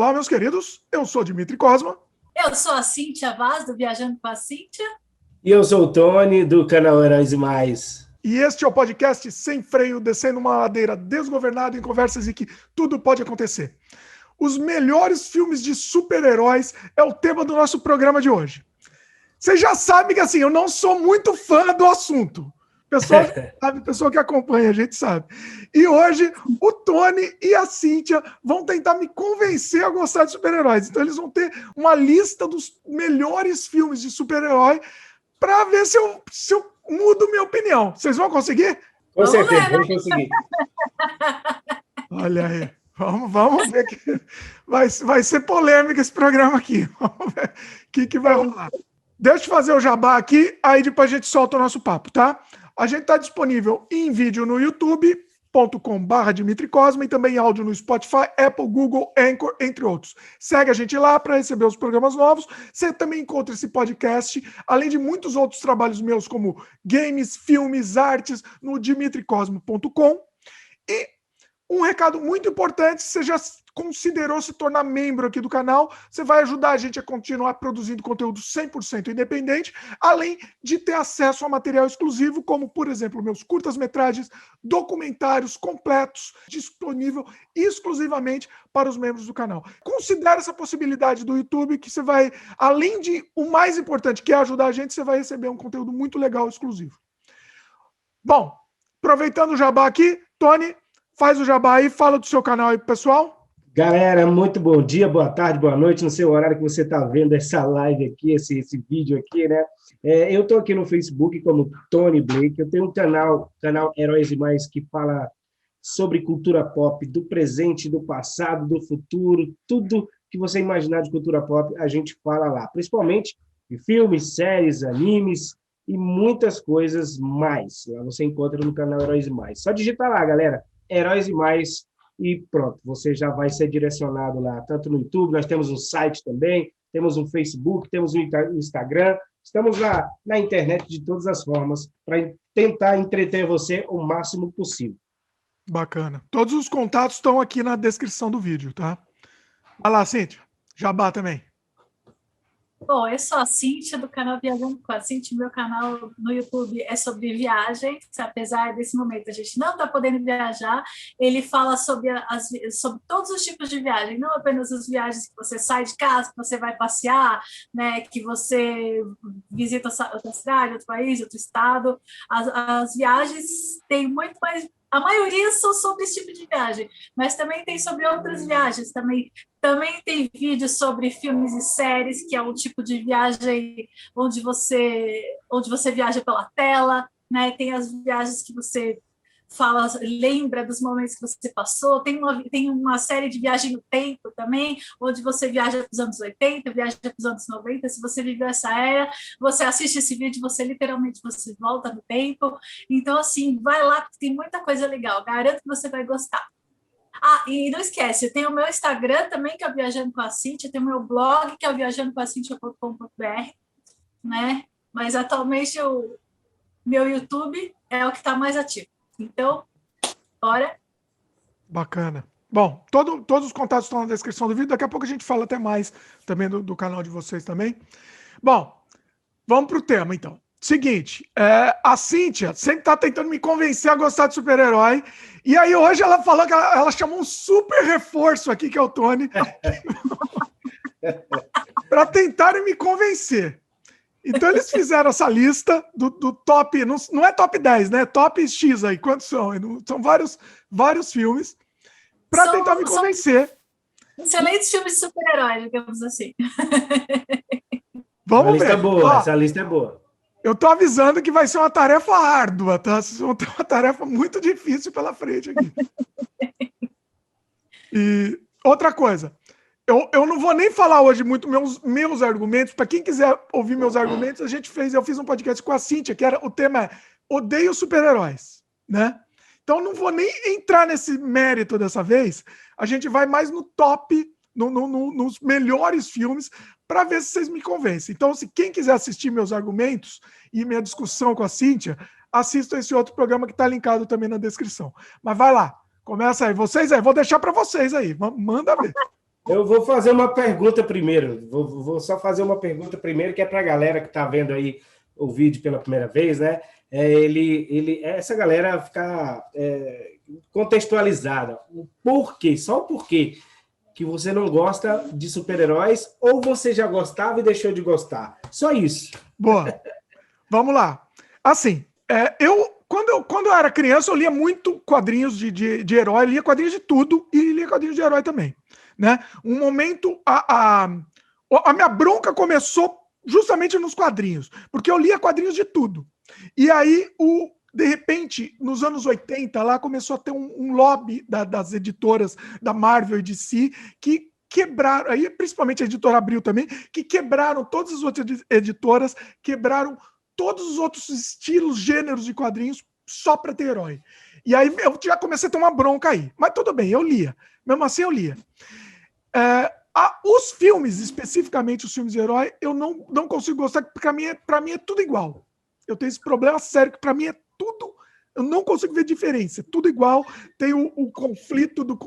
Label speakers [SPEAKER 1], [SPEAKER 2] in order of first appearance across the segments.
[SPEAKER 1] Olá, meus queridos. Eu sou Dimitri Cosma.
[SPEAKER 2] Eu sou a Cíntia Vaz, do Viajando com a Cíntia.
[SPEAKER 3] E eu sou o Tony, do canal Heróis e Mais.
[SPEAKER 1] E este é o podcast Sem Freio, descendo uma ladeira desgovernada em conversas em que tudo pode acontecer. Os melhores filmes de super-heróis é o tema do nosso programa de hoje. Vocês já sabem que assim, eu não sou muito fã do assunto. Pessoal sabe, pessoa que acompanha, a gente sabe. E hoje, o Tony e a Cíntia vão tentar me convencer a gostar de super-heróis. Então, eles vão ter uma lista dos melhores filmes de super-herói para ver se eu mudo minha opinião. Vocês vão conseguir?
[SPEAKER 3] Com certeza, vamos conseguir.
[SPEAKER 1] Olha aí. Vamos ver que vai ser polêmico esse programa aqui. Vamos ver o que vai rolar. Deixa eu fazer o jabá aqui, aí depois a gente solta o nosso papo, tá? A gente está disponível em vídeo no youtube.com/Dimitri Cosma e também em áudio no Spotify, Apple, Google, Anchor, entre outros. Segue a gente lá para receber os programas novos. Você também encontra esse podcast, além de muitos outros trabalhos meus, como games, filmes, artes, no dimitricosmo.com. E um recado muito importante, você já considerou se tornar membro aqui do canal, você vai ajudar a gente a continuar produzindo conteúdo 100% independente, além de ter acesso a material exclusivo, como, por exemplo, meus curtas-metragens, documentários completos, disponível exclusivamente para os membros do canal. Considere essa possibilidade do YouTube, que você vai, além de o mais importante, que é ajudar a gente, você vai receber um conteúdo muito legal exclusivo. Bom, aproveitando o jabá aqui, Tony, faz o jabá aí, fala do seu canal aí pro pessoal.
[SPEAKER 3] Galera, muito bom dia, boa tarde, boa noite, no seu horário que você está vendo essa live aqui, esse vídeo aqui, né? Eu estou aqui no Facebook como Tony Blake, eu tenho um canal Heróis e Mais, que fala sobre cultura pop, do presente, do passado, do futuro, tudo que você imaginar de cultura pop, a gente fala lá, principalmente de filmes, séries, animes e muitas coisas mais. Lá você encontra no canal Heróis e Mais. Só digitar lá, galera, Heróis e Mais, e pronto, você já vai ser direcionado lá, tanto no YouTube, nós temos um site também, temos um Facebook, temos um Instagram, estamos lá na internet de todas as formas para tentar entreter você o máximo possível.
[SPEAKER 1] Bacana. Todos os contatos estão aqui na descrição do vídeo, tá? Vai lá, Cíntia. Jabá também.
[SPEAKER 2] Bom, eu sou a Cíntia, do canal Viajando com a Cíntia. Meu canal no YouTube é sobre viagens. Apesar desse momento a gente não está podendo viajar, ele fala sobre todos os tipos de viagem, não apenas as viagens que você sai de casa, que você vai passear, né, que você visita outra cidade, outro país, outro estado. As viagens têm muito mais... A maioria são sobre esse tipo de viagem, mas também tem sobre outras viagens. Também tem vídeos sobre filmes e séries, que é um tipo de viagem onde você viaja pela tela, né? Tem as viagens que você lembra dos momentos que você passou. Tem uma série de viagem no tempo também, onde você viaja para os anos 80, viaja para os anos 90. Se você viveu essa era, você assiste esse vídeo, você volta no tempo. Então, assim, vai lá, porque tem muita coisa legal. Garanto que você vai gostar. Ah, e não esquece, tem o meu Instagram também, que é o Viajando com a Cíntia, tem o meu blog, que é o viajandocomacintia.com.br, né? Mas atualmente o meu YouTube é o que está mais ativo. Então, bora.
[SPEAKER 1] Bacana. Bom, todos os contatos estão na descrição do vídeo. Daqui a pouco a gente fala até mais também do canal de vocês também. Bom, vamos para o tema, então. Seguinte, a Cíntia sempre está tentando me convencer a gostar de super-herói. E aí hoje ela falou que ela chamou um super reforço aqui, que é o Tony, para tentarem me convencer. Então eles fizeram essa lista do top, não é top 10, né? Top X aí, quantos são? São vários filmes, para tentar me convencer.
[SPEAKER 2] Excelentes filmes de super-herói, digamos assim.
[SPEAKER 1] Vamos ver.
[SPEAKER 3] Essa lista é boa.
[SPEAKER 1] Eu tô avisando que vai ser uma tarefa árdua, tá? Vocês vão ter uma tarefa muito difícil pela frente aqui. E outra coisa, eu não vou nem falar hoje muito meus argumentos. Para quem quiser ouvir meus argumentos, eu fiz um podcast com a Cíntia, que o tema é Odeio Super-Heróis, né? Então não vou nem entrar nesse mérito dessa vez. A gente vai mais no top, nos melhores filmes, para ver se vocês me convencem. Então, se quem quiser assistir meus argumentos e minha discussão com a Cíntia, assista esse outro programa que está linkado também na descrição. Mas vai lá, começa aí. Vocês aí, vou deixar para vocês aí. Manda ver.
[SPEAKER 3] Eu vou fazer uma pergunta primeiro. Vou só fazer uma pergunta primeiro, que é para a galera que está vendo aí o vídeo pela primeira vez, né? Essa galera ficar contextualizada. O porquê, só o porquê que você não gosta de super-heróis, ou você já gostava e deixou de gostar. Só isso.
[SPEAKER 1] Boa. Vamos lá. Assim, quando eu era criança, eu lia muito quadrinhos de herói, lia quadrinhos de tudo e lia quadrinhos de herói também. Né? Um momento, a minha bronca começou justamente nos quadrinhos, porque eu lia quadrinhos de tudo. E aí, de repente, nos anos 80, lá começou a ter um lobby das editoras da Marvel e DC que quebraram, aí principalmente a editora Abril também, que quebraram todas as outras editoras, quebraram todos os outros estilos, gêneros de quadrinhos só para ter herói. E aí eu já comecei a ter uma bronca aí. Mas tudo bem, eu lia. Mesmo assim, eu lia. Os filmes, especificamente os filmes de herói, eu não consigo gostar, porque para mim é tudo igual. Eu tenho esse problema sério, que para mim é tudo... Eu não consigo ver diferença. Tudo igual. Tem o conflito do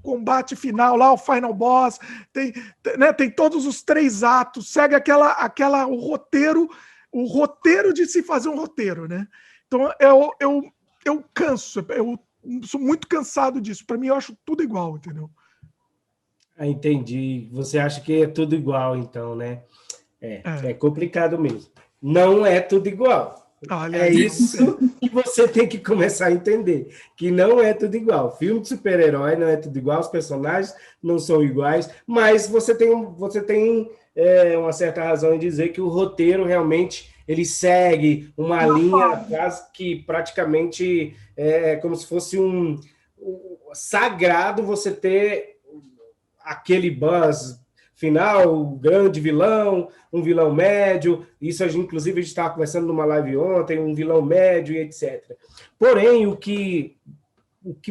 [SPEAKER 1] combate final lá, o final boss. Tem todos os 3 atos. Segue o roteiro de se fazer um roteiro, né? Então eu canso. Eu sou muito cansado disso. Para mim, eu acho tudo igual, entendeu?
[SPEAKER 3] Entendi. Você acha que é tudo igual, então, né? É complicado mesmo. Não é tudo igual.
[SPEAKER 1] Olha,
[SPEAKER 3] isso que você tem que começar a entender, que não é tudo igual. Filme de super-herói não é tudo igual, os personagens não são iguais, mas você tem uma certa razão em dizer que o roteiro realmente ele segue uma linha que praticamente é como se fosse um sagrado você ter aquele buzz final, o grande vilão, um vilão médio, isso inclusive a gente estava conversando numa live ontem, um vilão médio e etc. Porém, o que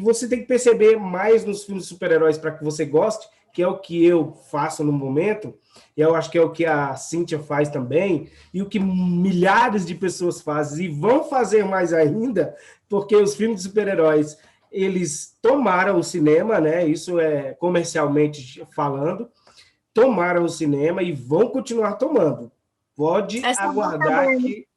[SPEAKER 3] você tem que perceber mais nos filmes de super-heróis para que você goste, que é o que eu faço no momento, e eu acho que é o que a Cíntia faz também, e o que milhares de pessoas fazem, e vão fazer mais ainda, porque os filmes de super-heróis, eles tomaram o cinema, né? Isso é comercialmente falando, tomaram o cinema e vão continuar tomando. Pode aguardar que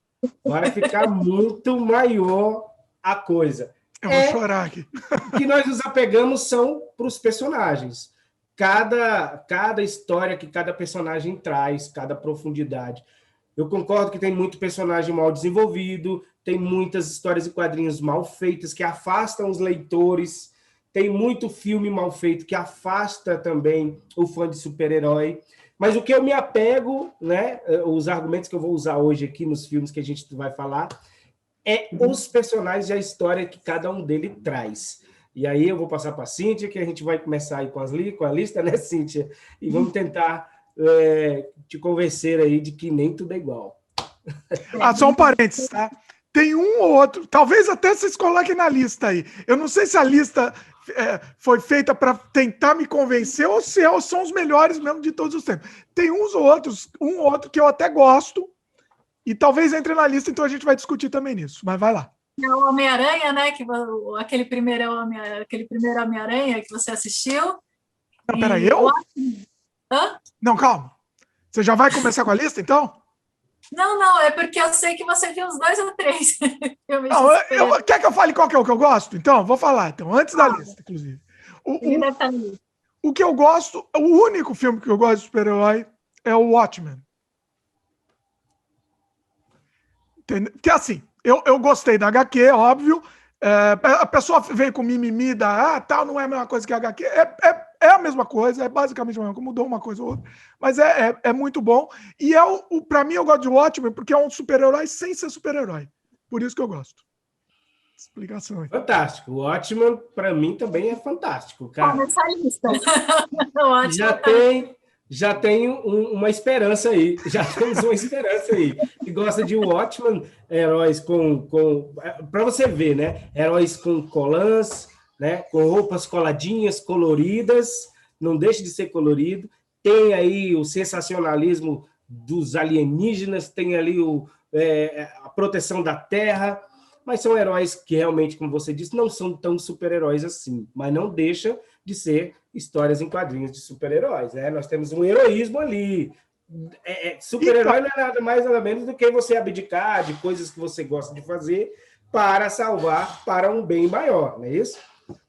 [SPEAKER 3] vai ficar muito maior a coisa.
[SPEAKER 1] Eu vou chorar aqui.
[SPEAKER 3] O que nós nos apegamos são para os personagens. Cada história que cada personagem traz, cada profundidade. Eu concordo que tem muito personagem mal desenvolvido, tem muitas histórias e quadrinhos mal feitas que afastam os leitores. Tem muito filme mal feito que afasta também o fã de super-herói. Mas o que eu me apego, né, os argumentos que eu vou usar hoje aqui nos filmes que a gente vai falar, é os personagens e a história que cada um deles traz. E aí eu vou passar para a Cíntia, que a gente vai começar aí com a lista, né, Cíntia? E vamos tentar te convencer aí de que nem tudo é igual.
[SPEAKER 1] Só um parênteses, tá? Tem um ou outro, talvez até vocês coloquem na lista aí. Eu não sei se a lista foi feita para tentar me convencer ou se são os melhores mesmo de todos os tempos. Tem um ou outro que eu até gosto e talvez entre na lista, então a gente vai discutir também nisso. Mas vai lá.
[SPEAKER 2] É o Homem-Aranha, né? Aquele primeiro Homem-Aranha que você assistiu.
[SPEAKER 1] Não, peraí, eu?
[SPEAKER 2] Hã?
[SPEAKER 1] Não, calma. Você já vai começar com a lista, então?
[SPEAKER 2] Não, é porque eu sei que você viu uns 2 ou 3 filmes.
[SPEAKER 1] Não, quer que eu fale qual que é o que eu gosto? Então, vou falar, então, antes da lista, inclusive. O que eu gosto, o único filme que eu gosto de super-herói é o Watchmen. Entendeu? Que assim, eu gostei da HQ, óbvio. A pessoa veio com mimimi tal, não é a mesma coisa que a HQ. É a mesma coisa, é basicamente a mesma coisa, mudou uma coisa ou outra, mas é muito bom. E para mim, eu gosto de Watchmen porque é um super-herói sem ser super-herói. Por isso que eu gosto. Explicação aí.
[SPEAKER 3] Fantástico. O Watchmen, para mim, também é fantástico, cara.
[SPEAKER 2] Começar a lista.
[SPEAKER 3] Já tem uma esperança aí. Já temos uma esperança aí. Que gosta de Watchmen, heróis para você ver, né? Heróis com colãs, né? Com roupas coladinhas, coloridas, não deixa de ser colorido. Tem aí o sensacionalismo dos alienígenas, tem ali a proteção da Terra, mas são heróis que realmente, como você disse, não são tão super-heróis assim, mas não deixa de ser histórias em quadrinhos de super-heróis, né? Nós temos um heroísmo ali. Super-herói não é nada mais nada menos do que você abdicar de coisas que você gosta de fazer para salvar para um bem maior, não é isso?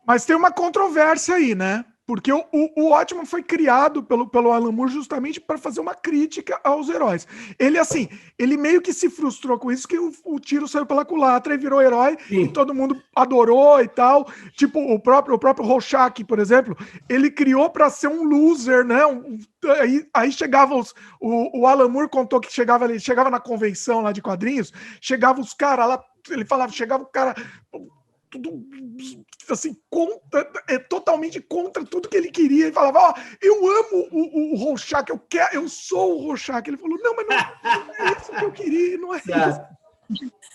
[SPEAKER 1] Mas tem uma controvérsia aí, né? Porque o Watchmen foi criado pelo Alan Moore justamente para fazer uma crítica aos heróis. Ele, assim, ele meio que se frustrou com isso, que o tiro saiu pela culatra e virou herói,
[SPEAKER 3] Sim.
[SPEAKER 1] e todo mundo adorou e tal. Tipo, o próprio Rorschach, por exemplo, ele criou para ser um loser, né? Aí chegava o Alan Moore contou que chegava na convenção lá de quadrinhos, chegava os caras lá, ele falava, chegava o cara... tudo assim, totalmente contra tudo que ele queria, e falava, ó, eu amo o Rorschach, eu sou o Rorschach. Ele falou, não, mas não é isso que eu queria, não é isso.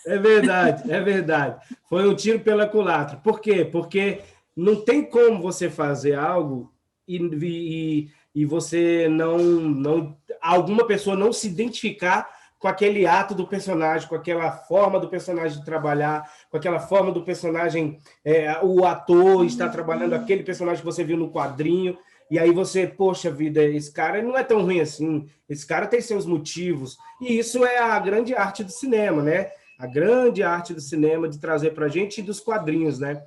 [SPEAKER 3] É verdade, é verdade. Foi um tiro pela culatra. Por quê? Porque não tem como você fazer algo e você não alguma pessoa não se identificar com aquele ato do personagem, com aquela forma do personagem de trabalhar, com aquela forma do personagem, o ator está trabalhando aquele personagem que você viu no quadrinho, e aí você, poxa vida, esse cara não é tão ruim assim, esse cara tem seus motivos, e isso é a grande arte do cinema, né? A grande arte do cinema de trazer para a gente e dos quadrinhos, né?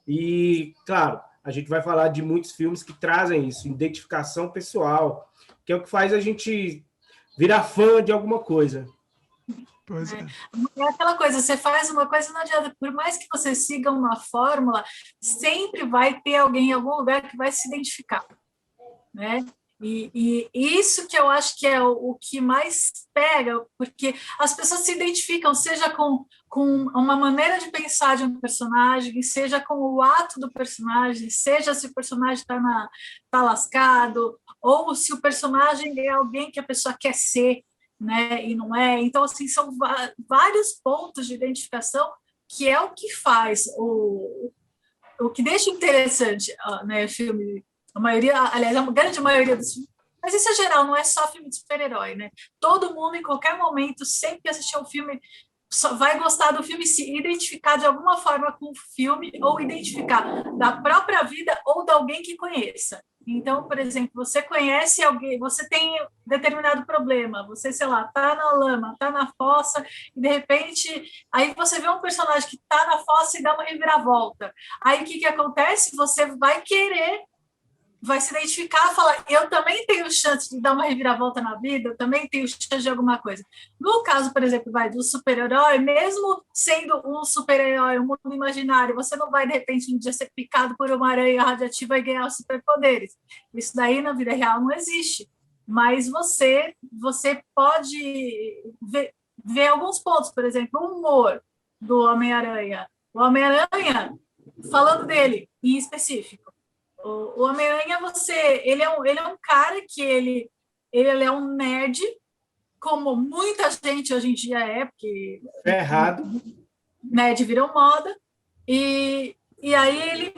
[SPEAKER 3] E, claro, a gente vai falar de muitos filmes que trazem isso, identificação pessoal, que é o que faz a gente virar fã de alguma coisa.
[SPEAKER 1] Pois é.
[SPEAKER 2] É aquela coisa, você faz uma coisa, não adianta, por mais que você siga uma fórmula, sempre vai ter alguém em algum lugar que vai se identificar, né? E isso que eu acho que é o que mais pega, porque as pessoas se identificam, seja com uma maneira de pensar de um personagem, seja com o ato do personagem, seja se o personagem tá lascado, ou se o personagem é alguém que a pessoa quer ser, né, e não é. Então, assim, são vários pontos de identificação que é o que faz, o que deixa interessante, né, filme. A maioria, aliás, a grande maioria dos filmes, mas isso é geral, não é só filme de super-herói, né? Todo mundo, em qualquer momento, sempre que assistir um filme, só vai gostar do filme, se identificar de alguma forma com o filme, ou identificar da própria vida ou de alguém que conheça. Então, por exemplo, você conhece alguém, você tem determinado problema, você, sei lá, tá na lama, tá na fossa, e de repente, aí você vê um personagem que tá na fossa e dá uma reviravolta. Aí o que acontece? Você vai se identificar e falar, eu também tenho chance de dar uma reviravolta na vida, eu também tenho chance de alguma coisa. No caso, por exemplo, do super-herói, mesmo sendo um super-herói, um mundo imaginário, você não vai, de repente, um dia ser picado por uma aranha radiativa e ganhar superpoderes. Isso daí, na vida real, não existe. Mas você pode ver alguns pontos, por exemplo, o humor do Homem-Aranha. O Homem-Aranha, falando dele em específico, o Homem-Aranha, ele é um cara que ele é um nerd, como muita gente hoje em dia porque
[SPEAKER 3] errado.
[SPEAKER 2] Nerd virou moda, e aí ele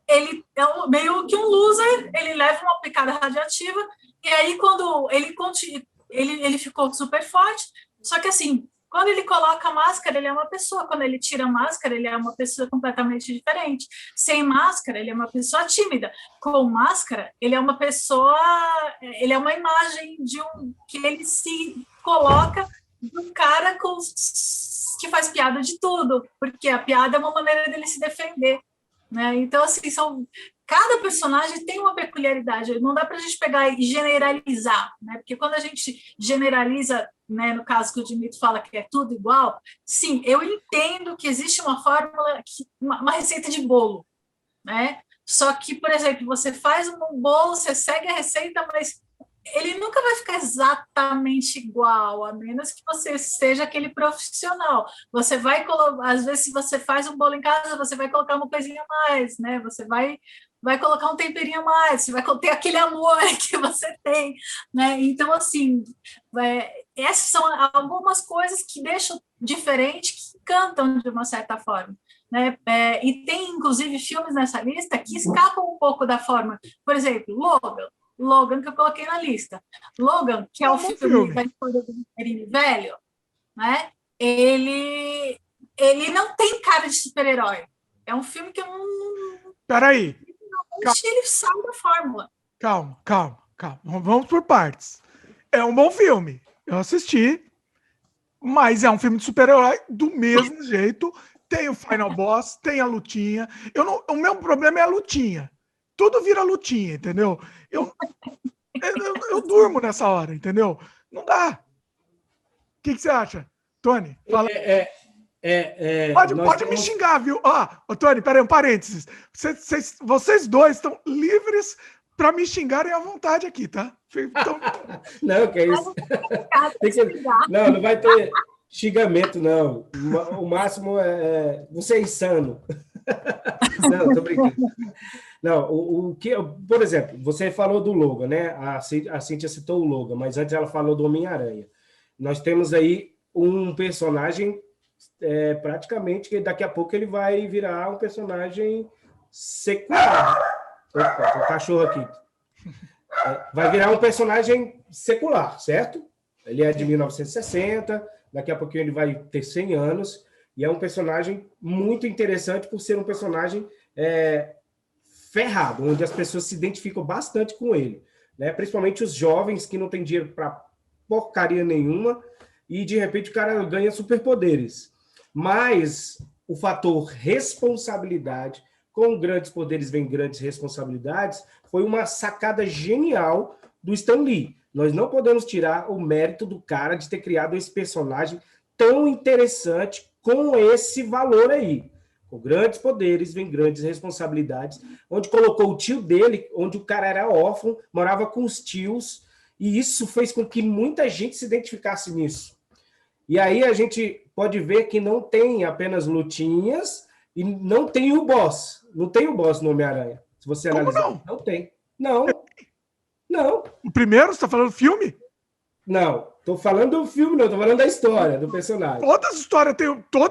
[SPEAKER 2] é meio que um loser, ele leva uma picada radiativa, e aí quando ele ficou super forte, só que assim, quando ele coloca a máscara, ele é uma pessoa. Quando ele tira a máscara, ele é uma pessoa completamente diferente. Sem máscara, ele é uma pessoa tímida. Com máscara, ele é uma pessoa... Ele é uma imagem que ele se coloca de um cara que faz piada de tudo, porque a piada é uma maneira dele se defender, né? Então, assim, cada personagem tem uma peculiaridade, não dá para a gente pegar e generalizar, né? Porque quando a gente generaliza, né, no caso que o Dimito fala que é tudo igual, sim, eu entendo que existe uma fórmula, uma receita de bolo, né? Só que, por exemplo, você faz um bolo, você segue a receita, mas ele nunca vai ficar exatamente igual, a menos que você seja aquele profissional. Você vai colocar, às vezes, se você faz um bolo em casa, você vai colocar uma coisinha a mais, né? Você vai colocar um temperinho a mais, você vai ter aquele amor que você tem, né? Então, assim, essas são algumas coisas que deixam diferente, que encantam de uma certa forma, né? E tem, inclusive, filmes nessa lista que escapam um pouco da forma. Por exemplo, Logan, que eu coloquei na lista. Logan, que é o filme da história do Wolverine velho, né? Ele ele não tem cara de super-herói. É um filme que eu não...
[SPEAKER 1] Peraí.
[SPEAKER 2] Ele sai da fórmula.
[SPEAKER 1] Calma. Vamos por partes. É um bom filme. Eu assisti, mas é um filme de super-herói do mesmo jeito. Tem o Final Boss, tem a lutinha. O meu problema é a lutinha. Tudo vira lutinha, entendeu? Eu durmo nessa hora, entendeu? Não dá. O que você acha, Tony? Fala. Pode me xingar, viu? Tony, peraí, um parênteses. Vocês dois estão livres para me xingarem à vontade aqui, tá? Então...
[SPEAKER 3] Não, que é isso. Não vai ter xingamento, não. O máximo é você é insano. Não, tô brincando. Não, por exemplo, você falou do Logan, né? A Cíntia citou o Logan, mas antes ela falou do Homem-Aranha. Nós temos aí um personagem, praticamente, que daqui a pouco ele vai virar um personagem secular. Opa, tem um cachorro aqui. Vai virar um personagem secular, certo? Ele é de 1960, daqui a pouquinho ele vai ter 100 anos, e é um personagem muito interessante por ser um personagem ferrado, onde as pessoas se identificam bastante com ele, né? Principalmente os jovens que não têm dinheiro para porcaria nenhuma, e de repente o cara ganha superpoderes. Mas o fator responsabilidade, com grandes poderes vem grandes responsabilidades, foi uma sacada genial do Stan Lee. Nós não podemos tirar o mérito do cara de ter criado esse personagem tão interessante com esse valor aí. Com grandes poderes vem grandes responsabilidades, onde colocou o tio dele, onde o cara era órfão, morava com os tios, e isso fez com que muita gente se identificasse nisso. E aí a gente pode ver que não tem apenas lutinhas e não tem o boss. Não tem o boss no Homem-Aranha. Se você analisar, não tem. Não.
[SPEAKER 1] O primeiro, você está falando do filme?
[SPEAKER 3] Não, estou falando do filme, não, estou falando da história, do personagem.
[SPEAKER 1] Toda a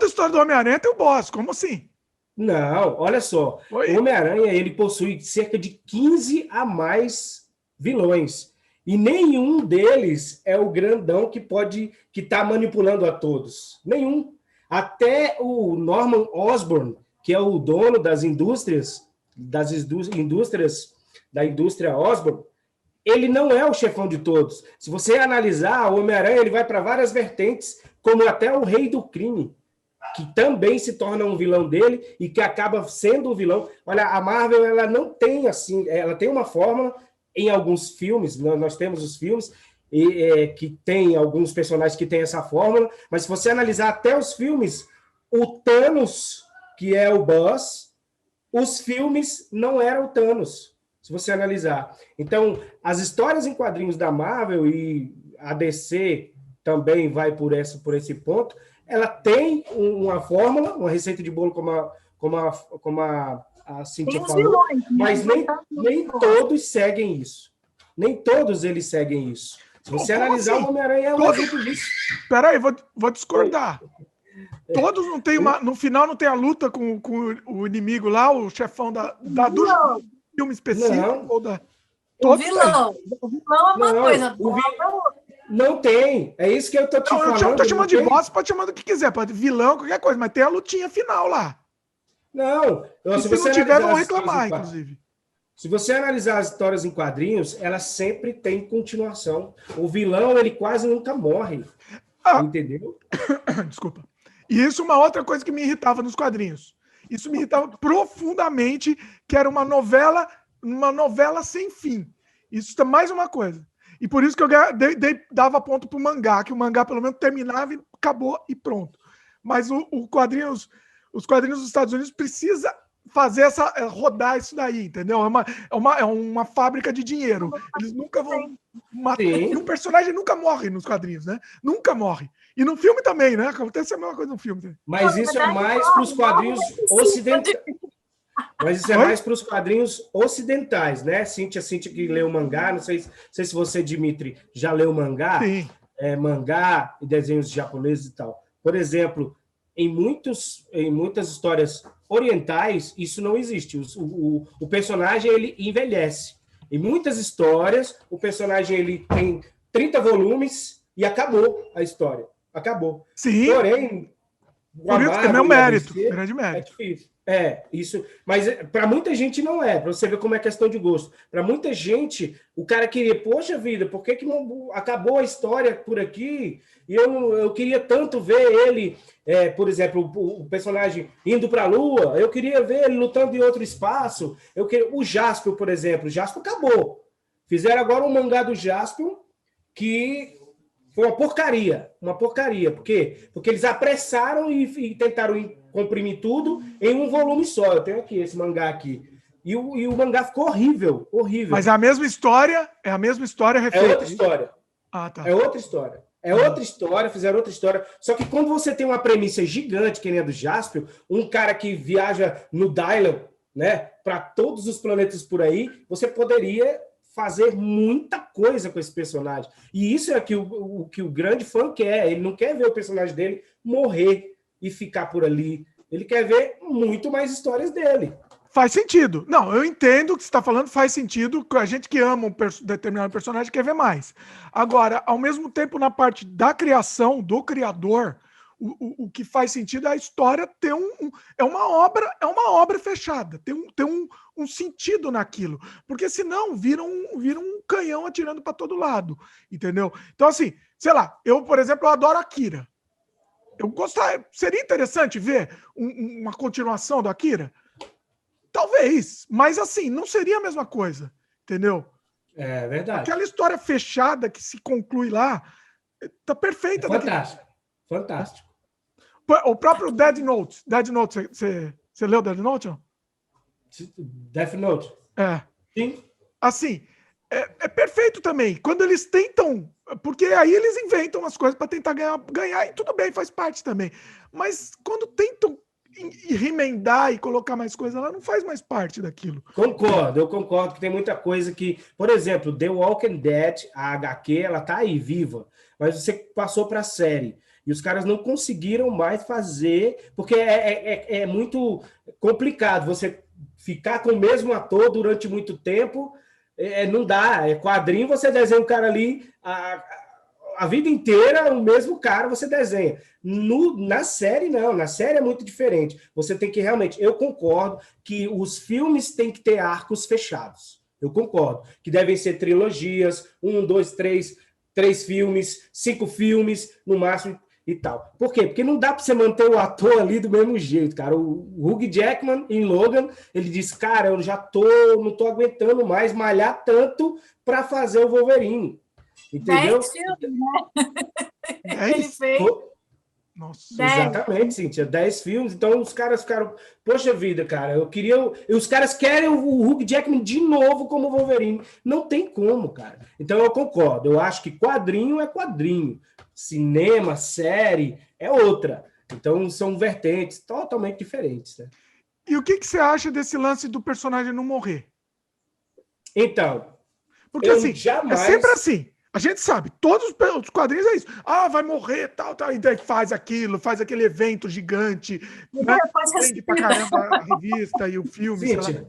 [SPEAKER 1] história do Homem-Aranha tem o boss, como assim?
[SPEAKER 3] Não, olha só. O Homem-Aranha, ele possui cerca de 15 a mais vilões. E nenhum deles é o grandão que está manipulando a todos. Nenhum. Até o Norman Osborn, que é o dono da indústria Osborn, ele não é o chefão de todos. Se você analisar, o Homem-Aranha ele vai para várias vertentes, como até o Rei do Crime, que também se torna um vilão dele e que acaba sendo o vilão. Olha, a Marvel ela não tem assim, ela tem uma fórmula em alguns filmes, nós temos os filmes que tem alguns personagens que têm essa fórmula, mas se você analisar até os filmes, o Thanos, que é o boss, os filmes não eram o Thanos, se você analisar. Então, as histórias em quadrinhos da Marvel e a DC também vai por esse ponto, ela tem uma fórmula, uma receita de bolo, como a Cíntia falou, vilões, mas nem todos seguem isso. Nem todos eles seguem isso. Se você analisar, assim? O Homem-Aranha é um exemplo disso.
[SPEAKER 1] Peraí, vou discordar. Todos não tem no final não tem a luta com o inimigo lá, o chefão do filme específico? Ou
[SPEAKER 2] o vilão. O vilão é uma coisa.
[SPEAKER 3] Não tem. É isso que eu tô te falando.
[SPEAKER 1] Eu tô chamando de boss, pode chamar do que quiser. Pode vilão, qualquer coisa. Mas tem a lutinha final lá.
[SPEAKER 3] Não.
[SPEAKER 1] Se não tiver, vão reclamar, inclusive.
[SPEAKER 3] Se você analisar as histórias em quadrinhos, elas sempre têm continuação. O vilão, ele quase nunca morre. Entendeu?
[SPEAKER 1] Desculpa. E isso é uma outra coisa que me irritava nos quadrinhos. Isso me irritava profundamente, que era uma novela sem fim. Isso é mais uma coisa. E por isso que eu dava ponto pro mangá, que o mangá pelo menos terminava e acabou e pronto. Mas os quadrinhos dos Estados Unidos precisa fazer rodar isso daí, entendeu? É uma fábrica de dinheiro. Eles nunca vão matar. E um personagem nunca morre nos quadrinhos, né? Nunca morre. E no filme também, né? Acontece a mesma coisa no filme.
[SPEAKER 3] Mas isso é mais para os quadrinhos ocidentais. Mas isso é mais para os quadrinhos ocidentais, né? Cíntia que leu mangá, não sei se você, Dimitri, já leu mangá.
[SPEAKER 1] Sim.
[SPEAKER 3] Mangá e desenhos japoneses e tal. Por exemplo, em muitas histórias orientais, isso não existe. O personagem, ele envelhece. Em muitas histórias, o personagem ele tem 30 volumes e acabou a história. Acabou.
[SPEAKER 1] Sim.
[SPEAKER 3] Porém,
[SPEAKER 1] Por isso é meu mérito, grande mérito.
[SPEAKER 3] É difícil. Isso. Mas para muita gente não é, para você ver como é questão de gosto. Para muita gente, o cara queria, poxa vida, por que não acabou a história por aqui? E eu queria tanto ver ele, por exemplo, o personagem indo para a Lua, eu queria ver ele lutando em outro espaço. O Jaspion, por exemplo, o Jaspion acabou. Fizeram agora um mangá do Jaspion que foi uma porcaria. Por quê? Porque eles apressaram e tentaram comprimir tudo em um volume só. Eu tenho aqui esse mangá aqui. E o mangá ficou horrível, horrível.
[SPEAKER 1] Mas é a mesma história? É a mesma história refeita?
[SPEAKER 3] É outra história.
[SPEAKER 1] Ah, tá.
[SPEAKER 3] É outra história. É outra história, fizeram outra história. Só que quando você tem uma premissa gigante, que nem a do Jaspion, um cara que viaja no Dylan, né, para todos os planetas por aí, você poderia fazer muita coisa com esse personagem. E isso é que o grande fã quer. Ele não quer ver o personagem dele morrer e ficar por ali. Ele quer ver muito mais histórias dele.
[SPEAKER 1] Faz sentido. Não, eu entendo o que você está falando, faz sentido. A gente que ama um determinado personagem quer ver mais. Agora, ao mesmo tempo, na parte da criação, do criador, o que faz sentido é a história ter é uma obra fechada, ter um sentido naquilo. Porque senão vira um canhão atirando para todo lado. Entendeu? Então, assim, sei lá, eu, por exemplo, eu adoro Akira. Seria interessante ver uma continuação do Akira? Talvez, mas assim, não seria a mesma coisa, entendeu?
[SPEAKER 3] É verdade.
[SPEAKER 1] Aquela história fechada que se conclui lá, tá perfeita.
[SPEAKER 3] Fantástico, fantástico.
[SPEAKER 1] O próprio Death Note, você leu Death Note, não?
[SPEAKER 3] Death Note? Sim.
[SPEAKER 1] Assim, é perfeito também. Quando eles tentam, porque aí eles inventam as coisas para tentar ganhar, e tudo bem, faz parte também. Mas quando tentam e remendar e colocar mais coisa lá, não faz mais parte daquilo.
[SPEAKER 3] Eu concordo que tem muita coisa que, por exemplo, The Walking Dead, a HQ, ela tá aí, viva, mas você passou para a série, e os caras não conseguiram mais fazer, porque é muito complicado você ficar com o mesmo ator durante muito tempo, não dá, quadrinho, você desenha o cara ali, a vida inteira, o mesmo cara você desenha. Na série, não. Na série é muito diferente. Você tem que realmente... Eu concordo que os filmes têm que ter arcos fechados. Eu concordo. Que devem ser trilogias, 1, 2, 3 filmes, 5 filmes, no máximo, e tal. Por quê? Porque não dá para você manter o ator ali do mesmo jeito, cara. O Hugh Jackman, em Logan, ele disse, cara, eu não tô aguentando mais malhar tanto para fazer o Wolverine. Entendeu?
[SPEAKER 2] 10 filmes, né?
[SPEAKER 1] 10?
[SPEAKER 2] Ele fez.
[SPEAKER 1] Nossa.
[SPEAKER 2] 10.
[SPEAKER 3] Exatamente, Cíntia. 10 filmes. Então os caras ficaram, poxa vida, cara, eu queria... Os caras querem o Hugh Jackman de novo como Wolverine. Não tem como, cara. Então eu concordo. Eu acho que quadrinho é quadrinho. Cinema, série, é outra. Então são vertentes totalmente diferentes, né?
[SPEAKER 1] E o que você acha desse lance do personagem não morrer?
[SPEAKER 3] Então,
[SPEAKER 1] porque assim, é sempre assim. A gente sabe, todos os quadrinhos é isso. Ah, vai morrer, tal, e daí faz aquilo, faz aquele evento gigante, né? Vende pra caramba a revista e o filme, sei lá.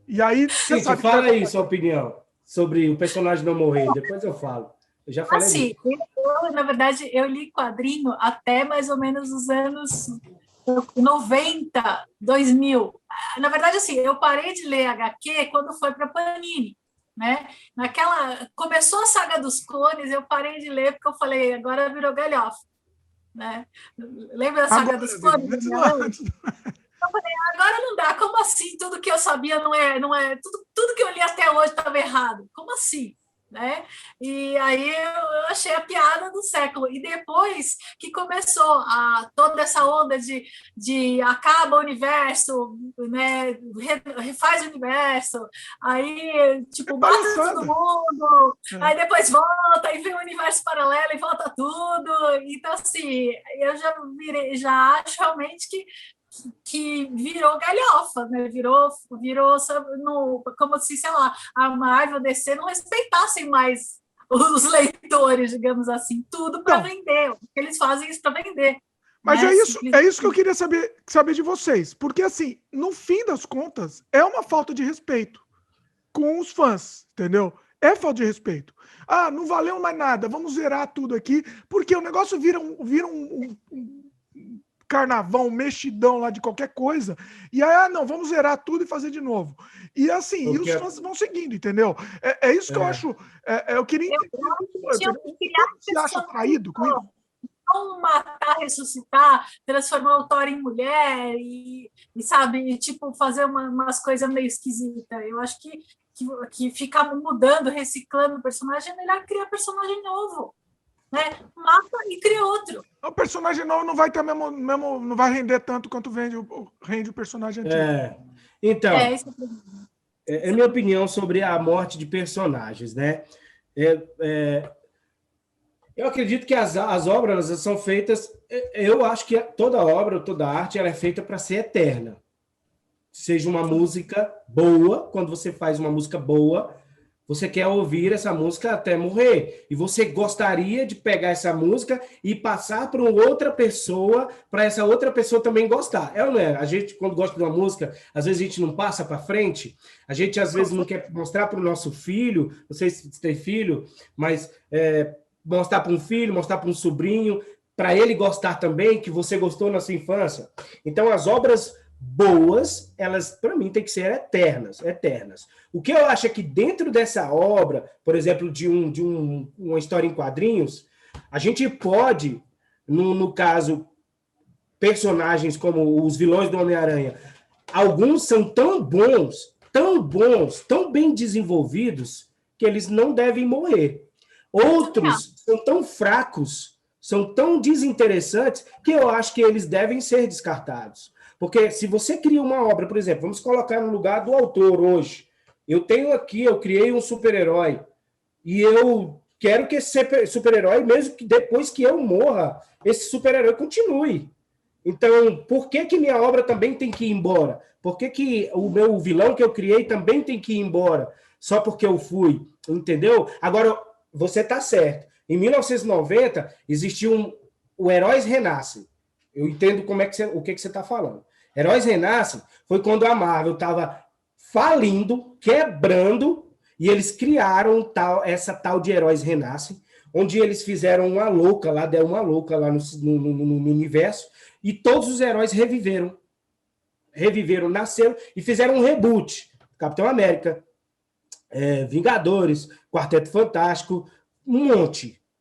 [SPEAKER 1] E aí, você sabe...
[SPEAKER 3] Fala aí sua opinião sobre o personagem não morrer, depois eu falo. Eu já falei
[SPEAKER 2] assim, na verdade, eu li quadrinho até mais ou menos os anos 90, 2000. Na verdade, assim, eu parei de ler HQ quando foi para Panini. Né? Começou a saga dos clones, eu parei de ler porque eu falei, agora virou galhofa, né? Lembra da saga dos clones? Eu falei, agora não dá, como assim? Tudo que eu sabia não é tudo que eu li até hoje estava errado, como assim? Né? E aí eu achei a piada do século. E depois que começou toda essa onda de acaba o universo, né? Refaz o universo, aí tipo mata todo mundo, aí depois volta e vem o universo paralelo e volta tudo. Então assim, eu já acho realmente que virou galhofa, né? Virou como se, sei lá, a Marvel, a DC não respeitassem mais os leitores, digamos assim, tudo para vender. Eles fazem isso para vender.
[SPEAKER 1] Mas né? é isso que eu queria saber de vocês, porque assim, no fim das contas, é uma falta de respeito com os fãs, entendeu? É falta de respeito. Ah, não valeu mais nada, vamos zerar tudo aqui, porque o negócio vira carnaval, um mexidão lá de qualquer coisa, e aí, não, vamos zerar tudo e fazer de novo. E assim, e os fãs vão seguindo, entendeu? É isso que eu acho. Eu queria entender. Você acha traído com isso?
[SPEAKER 2] Não matar, ressuscitar, transformar o Thor em mulher e sabe, tipo, fazer umas coisas meio esquisitas. Eu acho que ficar mudando, reciclando o personagem é melhor criar personagem novo. Né? Mata e cria outro.
[SPEAKER 1] O personagem novo não vai ter mesmo, não vai render tanto quanto rende o personagem antigo.
[SPEAKER 3] Então, é minha opinião sobre a morte de personagens, né? Eu acredito que as obras são feitas. Eu acho que toda obra, toda arte, ela é feita para ser eterna. Seja uma música boa, quando você faz uma música boa, você quer ouvir essa música até morrer. E você gostaria de pegar essa música e passar para outra pessoa, para essa outra pessoa também gostar. É ou não é? A gente, quando gosta de uma música, às vezes a gente não passa para frente. A gente, às vezes, não quer mostrar para o nosso filho, não sei se tem filho, mas mostrar para um filho, mostrar para um sobrinho, para ele gostar também, que você gostou na sua infância. Então, as obras boas, elas, para mim, têm que ser eternas. O que eu acho é que dentro dessa obra, por exemplo, de uma história em quadrinhos, a gente pode, no caso, personagens como os vilões do Homem-Aranha, alguns são tão bons, tão bem desenvolvidos, que eles não devem morrer. Outros são tão fracos, são tão desinteressantes, que eu acho que eles devem ser descartados. Porque se você cria uma obra, por exemplo, vamos colocar no lugar do autor hoje. Eu criei um super-herói e eu quero que esse super-herói, mesmo que depois que eu morra, esse super-herói continue. Então, por que minha obra também tem que ir embora? Por que o meu vilão que eu criei também tem que ir embora? Só porque eu fui, entendeu? Agora, você está certo. Em 1990, existiu o Heróis Renascem. Eu entendo o que você está falando. Heróis Renascem foi quando a Marvel estava falindo, quebrando, e eles criaram essa tal de Heróis Renascem, onde eles fizeram uma louca lá, deram uma louca lá no universo, e todos os heróis reviveram. Nasceram e fizeram um reboot. Capitão América, Vingadores, Quarteto Fantástico, um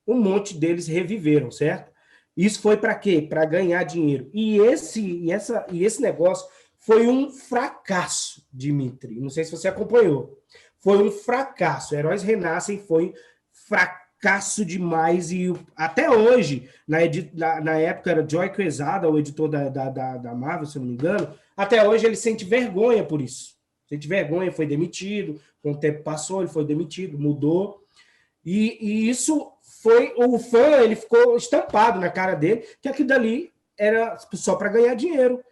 [SPEAKER 3] monte deles reviveram, certo? Isso foi para quê? Para ganhar dinheiro. E esse negócio foi um fracasso, Dimitri. Não sei se você acompanhou. Foi um fracasso. Heróis Renascem foi fracasso demais. E até hoje, na época era Joe Quesada, o editor da Marvel, se eu não me engano, até hoje ele sente vergonha por isso. Sente vergonha, foi demitido. Com o tempo passou, ele foi demitido, mudou. E isso foi... O fã, ele ficou estampado na cara dele, que aquilo dali era só para ganhar dinheiro.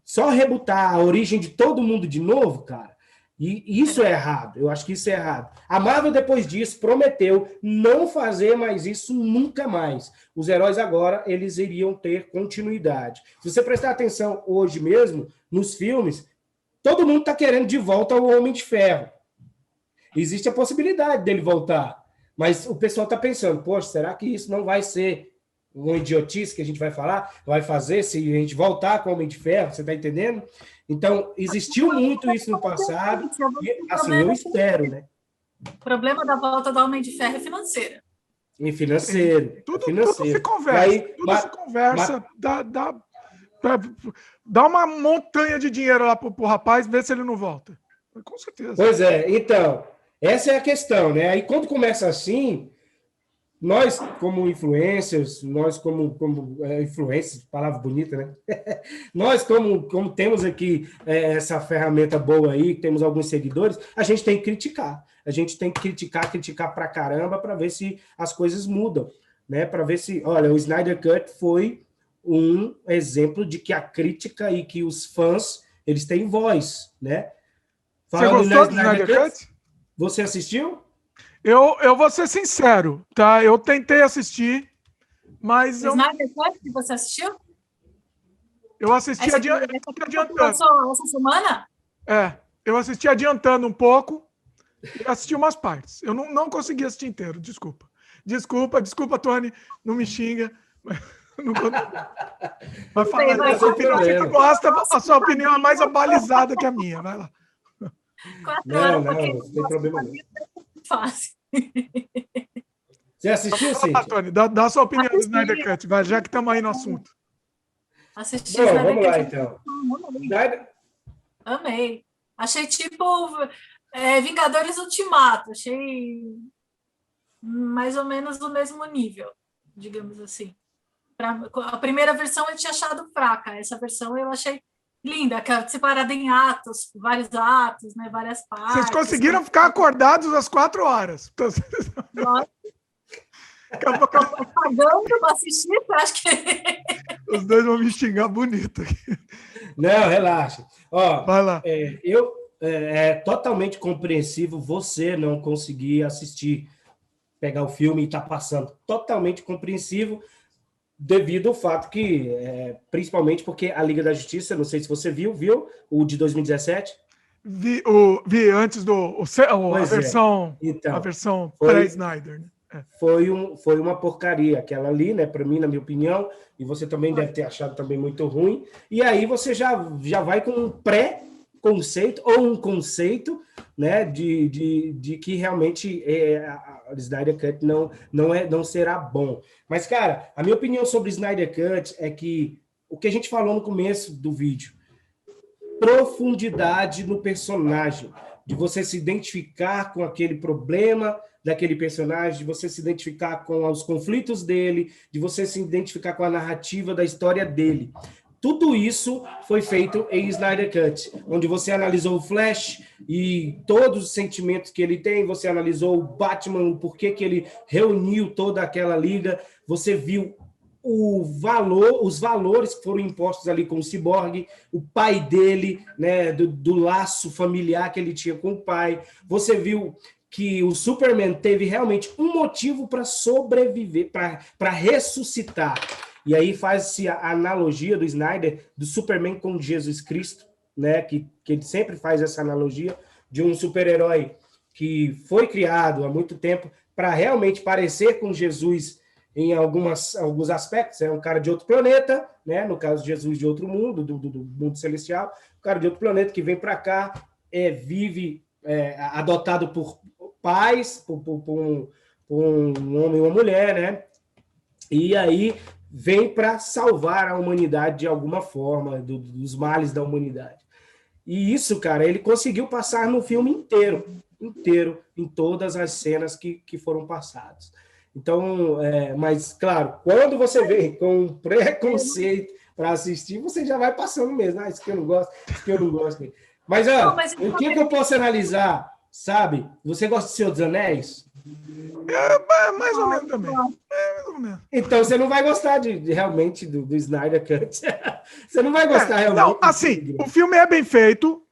[SPEAKER 3] Só rebutar a origem de todo mundo de novo, cara. E isso é errado. Eu acho que isso é errado. A Marvel, depois disso, prometeu não fazer mais isso nunca mais. Os heróis agora, eles iriam ter continuidade. Se você prestar atenção hoje mesmo, nos filmes, todo mundo está querendo de volta o Homem de Ferro. Existe a possibilidade dele voltar. Mas o pessoal está pensando, poxa, será que isso não vai ser uma idiotice que a gente vai falar? Vai fazer se a gente voltar com o Homem de Ferro? Você está entendendo? Então, existiu muito isso no passado. E, assim, eu espero, né?
[SPEAKER 2] O problema da volta do Homem de Ferro é financeira.
[SPEAKER 3] E financeiro.
[SPEAKER 1] Tudo
[SPEAKER 3] financeiro.
[SPEAKER 1] se conversa. Dá uma montanha de dinheiro lá pro rapaz, vê se ele não volta. Com certeza.
[SPEAKER 3] Pois é, então... Essa é a questão, né? Aí quando começa assim, nós como influencers, nós como influencers, palavra bonita, né? Nós como temos aqui essa ferramenta boa aí, temos alguns seguidores, a gente tem que criticar. A gente tem que criticar pra caramba para ver se as coisas mudam, né? Para ver se, olha, o Snyder Cut foi um exemplo de que a crítica e que os fãs, eles têm voz, né?
[SPEAKER 1] Você gostou do Snyder Cut?
[SPEAKER 3] Você assistiu?
[SPEAKER 1] Eu vou ser sincero, tá? Eu tentei assistir, mas
[SPEAKER 2] Snyder Cut que você assistiu?
[SPEAKER 1] Eu assisti adiantando.
[SPEAKER 2] Essa semana?
[SPEAKER 1] Eu assisti adiantando um pouco e assisti umas partes. Eu não consegui assistir inteiro, desculpa. Desculpa, Tony, não me xinga. Não vai falar,
[SPEAKER 2] Vai,
[SPEAKER 1] a sua opinião, você que gosta, a sua opinião é mais abalizada que a minha. Vai lá.
[SPEAKER 2] 4 horas,
[SPEAKER 3] Não,
[SPEAKER 2] porque
[SPEAKER 3] não tem problema não.
[SPEAKER 2] fácil.
[SPEAKER 3] Você assistiu,
[SPEAKER 1] Fala lá,
[SPEAKER 3] Cíntia?
[SPEAKER 1] Tony, dá a sua opinião do
[SPEAKER 2] Assisti.
[SPEAKER 1] Snyder Cut, vai, já que estamos aí no assunto.
[SPEAKER 2] Assisti
[SPEAKER 3] Bom,
[SPEAKER 2] Snyder
[SPEAKER 3] vamos lá,
[SPEAKER 2] Cut.
[SPEAKER 3] então.
[SPEAKER 2] Amei.
[SPEAKER 3] Snyder-
[SPEAKER 2] Amei. Achei tipo Vingadores Ultimato. Achei mais ou menos do mesmo nível, digamos assim. A primeira versão eu tinha achado fraca. Essa versão eu achei linda, que é separada em atos, vários atos, né, várias partes.
[SPEAKER 1] Vocês conseguiram ficar acordados às 4 horas. Então, acabou.
[SPEAKER 2] Pagando para assistir, eu acho que...
[SPEAKER 1] Os dois vão me xingar bonito aqui.
[SPEAKER 3] Não, relaxa. Ó,
[SPEAKER 1] Vai lá.
[SPEAKER 3] é totalmente compreensível você não conseguir assistir, pegar o filme e estar passando. Totalmente compreensível, devido ao fato que, principalmente porque a Liga da Justiça, não sei se você viu o de 2017?
[SPEAKER 1] Vi antes a versão,
[SPEAKER 3] Então,
[SPEAKER 1] a versão
[SPEAKER 3] foi-
[SPEAKER 1] pré-Snyder, né?
[SPEAKER 3] foi uma porcaria aquela ali, né? Para mim, na minha opinião, e você também deve ter achado também muito ruim. E aí você já vai com um pré-conceito ou um conceito, né? De que realmente a Snyder Cut não será bom. Mas, cara, a minha opinião sobre Snyder Cut é que o que a gente falou no começo do vídeo, profundidade no personagem, de você se identificar com aquele problema daquele personagem, de você se identificar com os conflitos dele, de você se identificar com a narrativa da história dele. Tudo isso foi feito em Snyder Cut, onde você analisou o Flash e todos os sentimentos que ele tem, você analisou o Batman, o porquê que ele reuniu toda aquela liga, você viu os valores que foram impostos ali com o Cyborg, o pai dele, né, do laço familiar que ele tinha com o pai. Você viu que o Superman teve realmente um motivo para sobreviver, para ressuscitar. E aí faz-se a analogia do Snyder, do Superman com Jesus Cristo, né, que ele sempre faz essa analogia de um super-herói que foi criado há muito tempo para realmente parecer com Jesus em alguns aspectos. É um cara de outro planeta, né? No caso de Jesus, de outro mundo, do mundo celestial, um cara de outro planeta que vem para cá, vive adotado por pais, por um homem e uma mulher, né? E aí vem para salvar a humanidade de alguma forma, dos males da humanidade. E isso, cara, ele conseguiu passar no filme inteiro, em todas as cenas que foram passadas. Então, mas, claro, quando você vem com um preconceito para assistir, você já vai passando mesmo. Ah, isso que eu não gosto, isso que eu não gosto. Mas, o que eu posso analisar, sabe? Você gosta de Senhor dos Anéis?
[SPEAKER 1] Mais ou menos também. Mais ou menos.
[SPEAKER 3] Então, você não vai gostar realmente do Snyder Cut. Você não vai gostar realmente.
[SPEAKER 1] Não, assim, o filme é bem feito,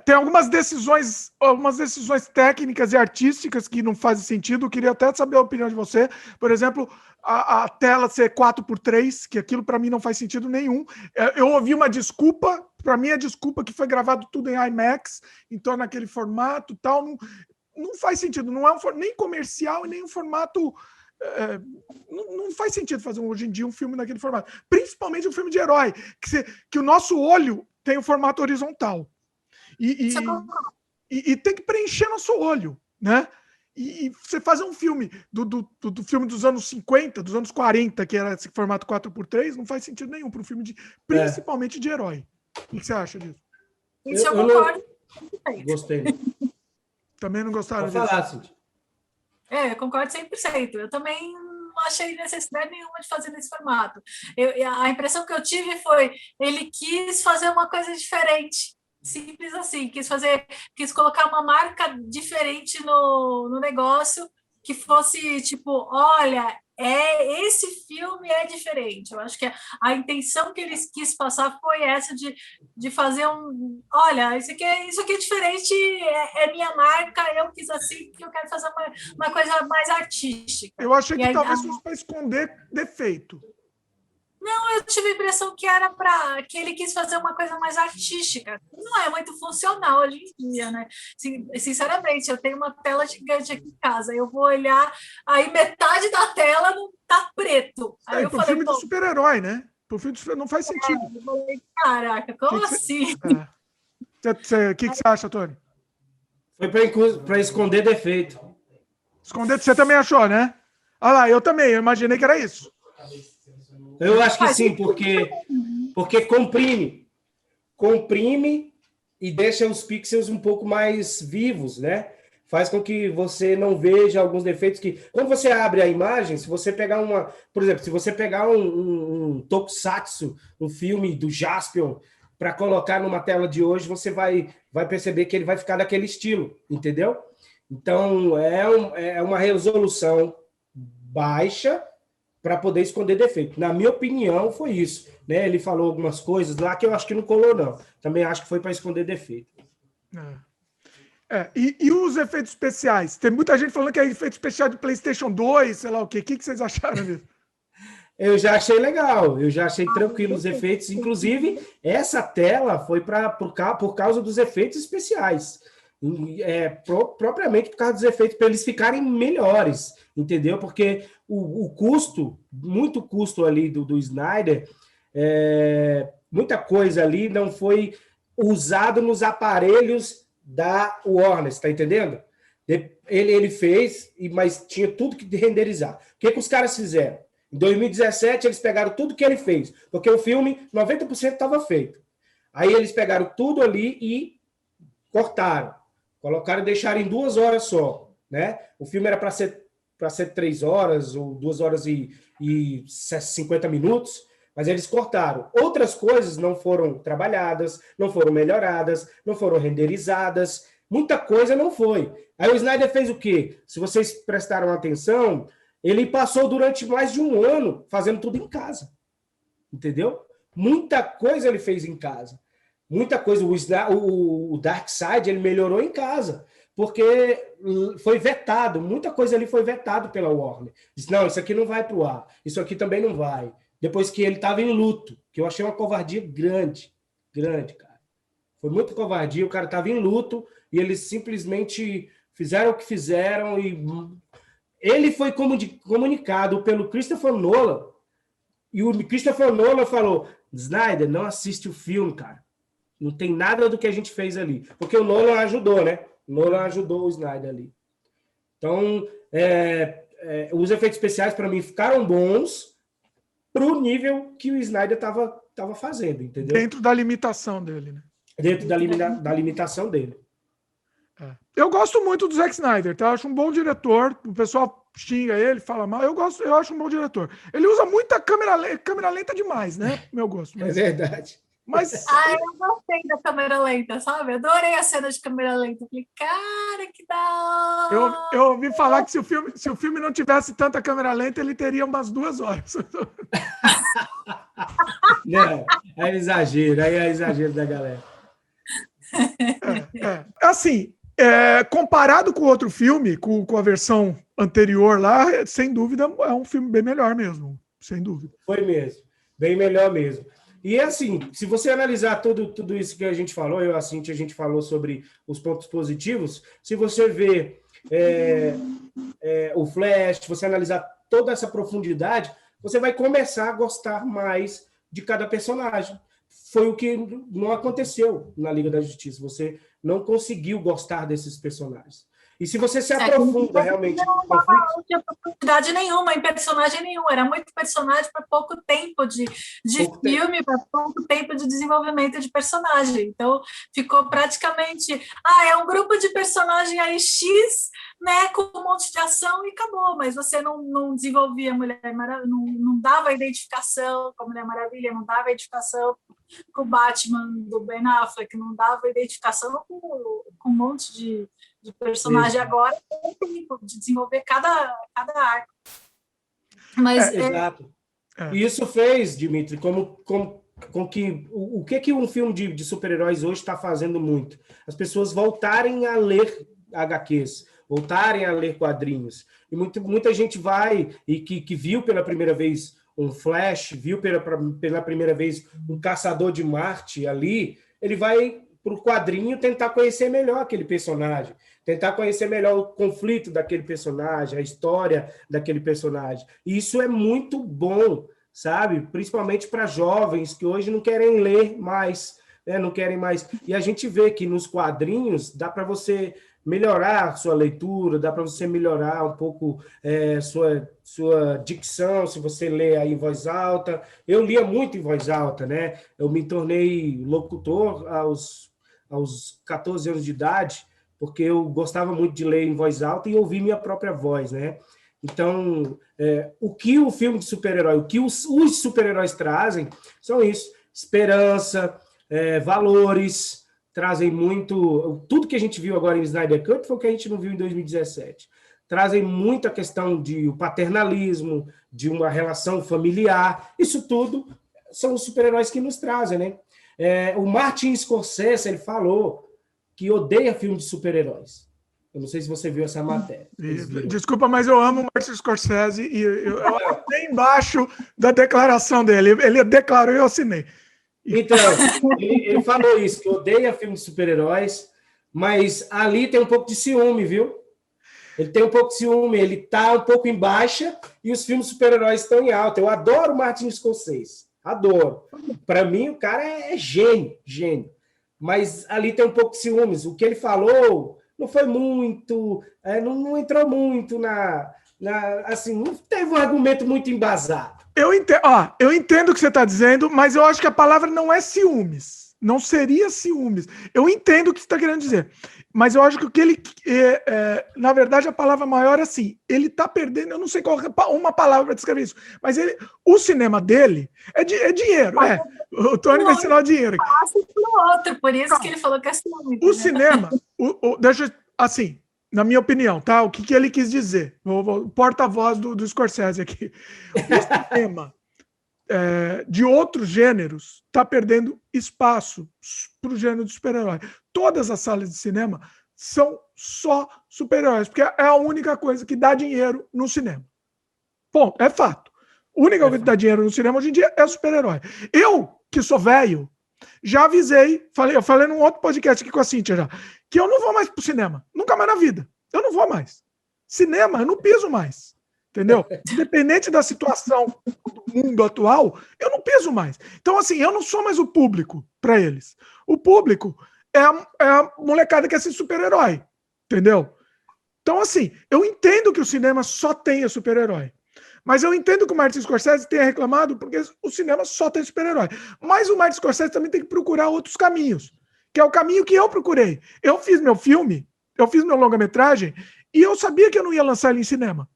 [SPEAKER 1] tem algumas decisões técnicas e artísticas que não fazem sentido. Eu queria até saber a opinião de você. Por exemplo, a tela ser 4:3, que aquilo para mim não faz sentido nenhum. Eu ouvi uma desculpa, para mim a desculpa que foi gravado tudo em IMAX, então naquele formato tal, não faz sentido. Não é nem comercial e nem um formato. Não faz sentido fazer hoje em dia um filme naquele formato, principalmente um filme de herói, que o nosso olho tem um formato horizontal e tem que preencher nosso olho, né? E você fazer um filme do filme dos anos 50, dos anos 40, que era esse formato 4:3, não faz sentido nenhum para um filme principalmente de herói. O que você acha disso?
[SPEAKER 2] Isso eu concordo.
[SPEAKER 3] Gostei.
[SPEAKER 1] Também não gostaram
[SPEAKER 3] disso? Vou falar, Cíntia.
[SPEAKER 2] Eu concordo 100%. Eu também não achei necessidade nenhuma de fazer nesse formato. A impressão que eu tive foi ele quis fazer uma coisa diferente. Simples assim. Quis colocar uma marca diferente no negócio, que fosse tipo, olha, esse filme é diferente. Eu acho que a intenção que eles quis passar foi essa de fazer olha, isso aqui é diferente, é minha marca, eu quis assim, porque eu quero fazer uma coisa mais artística.
[SPEAKER 1] Eu achei que talvez fosse para esconder defeito.
[SPEAKER 2] Eu tive a impressão que era que ele quis fazer uma coisa mais artística. Não é muito funcional hoje em dia, né? Sinceramente, eu tenho uma tela gigante aqui em casa, eu vou olhar, aí metade da tela não tá preto. Aí eu
[SPEAKER 1] pro
[SPEAKER 2] falei,
[SPEAKER 1] filme de super-herói, né? Pro filme de super... não faz sentido.
[SPEAKER 2] Eu falei, caraca, como assim?
[SPEAKER 1] O que você acha, Tony?
[SPEAKER 3] Foi para esconder defeito.
[SPEAKER 1] Esconder, você também achou, né? Olha lá, eu também, eu imaginei que era isso.
[SPEAKER 3] Eu acho que sim, porque comprime e deixa os pixels um pouco mais vivos, né? Faz com que você não veja alguns defeitos que... Quando você abre a imagem, se você pegar uma... Por exemplo, se você pegar um tokusatsu, um filme do Jaspion, para colocar numa tela de hoje, você vai perceber que ele vai ficar daquele estilo, entendeu? Então, é uma resolução baixa para poder esconder defeito. Na minha opinião, foi isso. Né? Ele falou algumas coisas lá que eu acho que não colou, não. Também acho que foi para esconder defeito.
[SPEAKER 1] E os efeitos especiais? Tem muita gente falando que é efeito especial de PlayStation 2, sei lá o quê. O que vocês acharam disso?
[SPEAKER 3] Eu já achei legal, eu já achei tranquilo os efeitos. Inclusive, essa tela foi por causa dos efeitos especiais. Propriamente por causa dos efeitos, para eles ficarem melhores, entendeu? Porque o custo, muito custo ali do Snyder, muita coisa ali não foi usado nos aparelhos da Warner, está entendendo? Ele fez, mas tinha tudo que renderizar. O que os caras fizeram? Em 2017, eles pegaram tudo que ele fez, porque o filme, 90% estava feito. Aí eles pegaram tudo ali e cortaram. Colocaram e deixaram em 2 horas só. Né? O filme era para ser 3 horas, ou 2 horas e 50 minutos, mas eles cortaram. Outras coisas não foram trabalhadas, não foram melhoradas, não foram renderizadas. Muita coisa não foi. Aí o Snyder fez o quê? Se vocês prestaram atenção, ele passou durante mais de 1 ano fazendo tudo em casa. Entendeu? Muita coisa ele fez em casa. Muita coisa. O Darkseid ele melhorou em casa. Porque foi vetado. Muita coisa ali foi vetado pela Warner. Disse, não, isso aqui não vai para o ar. Isso aqui também não vai. Depois que ele estava em luto. Que eu achei uma covardia grande. Grande, cara. Foi muito covardia. O cara estava em luto e eles simplesmente fizeram o que fizeram e... Ele foi comunicado pelo Christopher Nolan. E o Christopher Nolan falou, Snyder, não assiste o filme, cara. Não tem nada do que a gente fez ali. Porque o Nolan ajudou, né? O Nolan ajudou o Snyder ali. Então, os efeitos especiais, para mim, ficaram bons pro nível que o Snyder estava fazendo, entendeu?
[SPEAKER 1] Dentro da limitação dele, né?
[SPEAKER 3] Dentro da limitação dele.
[SPEAKER 1] Eu gosto muito do Zack Snyder, tá? Eu acho um bom diretor. O pessoal xinga ele, fala mal. Eu acho um bom diretor. Ele usa muita câmera lenta demais, né? Meu gosto.
[SPEAKER 3] Mas... É verdade.
[SPEAKER 1] Mas...
[SPEAKER 2] eu gostei da câmera lenta, sabe? Adorei a cena de câmera lenta. Falei, cara, que da hora!
[SPEAKER 1] Eu ouvi falar que se o filme não tivesse tanta câmera lenta, ele teria umas 2 horas.
[SPEAKER 3] Não, é exagero da galera.
[SPEAKER 1] Assim, comparado com o outro filme, com a versão anterior lá, sem dúvida, é um filme bem melhor mesmo. Sem dúvida.
[SPEAKER 3] Foi mesmo. Bem melhor mesmo. E assim, se você analisar tudo isso que a gente falou, a Cintia, a gente falou sobre os pontos positivos, se você vê o Flash, se você analisar toda essa profundidade, você vai começar a gostar mais de cada personagem. Foi o que não aconteceu na Liga da Justiça. Você não conseguiu gostar desses personagens. E se você se aprofunda realmente...
[SPEAKER 2] Não tinha profundidade nenhuma em personagem nenhum. Era muito personagem para pouco tempo de filme, para pouco tempo de desenvolvimento de personagem. Então, ficou praticamente... é um grupo de personagem aí X, né, com um monte de ação e acabou. Mas você não desenvolvia a Mulher Maravilha, não dava identificação com a Mulher Maravilha, não dava identificação com o Batman do Ben Affleck, não dava identificação com um monte de personagem. Agora tem tempo de desenvolver cada arco. Mas,
[SPEAKER 3] exato. E isso fez, Dimitri, com que o que um filme de super-heróis hoje está fazendo muito? As pessoas voltarem a ler HQs, voltarem a ler quadrinhos. E muita gente vai e que viu pela primeira vez um Flash, viu pela primeira vez um Caçador de Marte ali, ele vai para o quadrinho tentar conhecer melhor aquele personagem, tentar conhecer melhor o conflito daquele personagem, a história daquele personagem. E isso é muito bom, sabe? Principalmente para jovens que hoje não querem ler mais, né? Não querem mais. E a gente vê que nos quadrinhos dá para você melhorar sua leitura, dá para você melhorar um pouco sua dicção, se você lê aí em voz alta. Eu lia muito em voz alta, né? Eu me tornei locutor aos 14 anos de idade, porque eu gostava muito de ler em voz alta e ouvir minha própria voz, né? Então, o que o filme de super-herói, o que os super-heróis trazem são isso: esperança, valores, trazem muito... Tudo que a gente viu agora em Snyder Cut foi o que a gente não viu em 2017. Trazem muito a questão de paternalismo, de uma relação familiar. Isso tudo são os super-heróis que nos trazem, né? O Martin Scorsese, ele falou que odeia filme de super-heróis. Eu não sei se você viu essa matéria.
[SPEAKER 1] Desculpa, mas eu amo o Martin Scorsese e eu assinei embaixo da declaração dele. Ele declarou e eu assinei.
[SPEAKER 3] Então, ele falou isso, que odeia filme de super-heróis, mas ali tem um pouco de ciúme, viu? Ele tem um pouco de ciúme, ele está um pouco em baixa e os filmes de super-heróis estão em alta. Eu adoro o Martin Scorsese, adoro. Para mim, o cara é gênio, gênio. Mas ali tem um pouco de ciúmes. O que ele falou não foi muito, não entrou muito assim, não teve um argumento muito embasado.
[SPEAKER 1] Eu entendo o que você está dizendo, mas eu acho que a palavra não é ciúmes. Não seria ciúmes. Eu entendo o que você está querendo dizer. Mas eu acho que o que ele... na verdade, a palavra maior é assim. Ele está perdendo... Eu não sei qual é uma palavra para descrever isso. Mas o cinema dele é dinheiro. O Tony vai ensinar o dinheiro.
[SPEAKER 2] Por isso que ele falou que é ciúme.
[SPEAKER 1] O cinema... assim... Na minha opinião, tá? O que ele quis dizer? O porta-voz do Scorsese aqui. O cinema de outros gêneros está perdendo espaço para o gênero de super-herói. Todas as salas de cinema são só super-heróis, porque é a única coisa que dá dinheiro no cinema. Bom, é fato. A única coisa que dá dinheiro no cinema hoje em dia é super-herói. Eu, que sou velho, já avisei, eu falei num outro podcast aqui com a Cíntia já, que eu não vou mais pro cinema, nunca mais na vida. Eu não vou mais. Cinema, eu não piso mais. Entendeu? Independente da situação do mundo atual, eu não piso mais. Então, assim, eu não sou mais o público para eles. O público é a molecada que assiste super-herói. Entendeu? Então, assim, eu entendo que o cinema só tenha super-herói. Mas eu entendo que o Martin Scorsese tenha reclamado porque o cinema só tem super-herói. Mas o Martin Scorsese também tem que procurar outros caminhos, que é o caminho que eu procurei. Eu fiz meu filme, eu fiz meu longa-metragem e eu sabia que eu não ia lançar ele em cinema.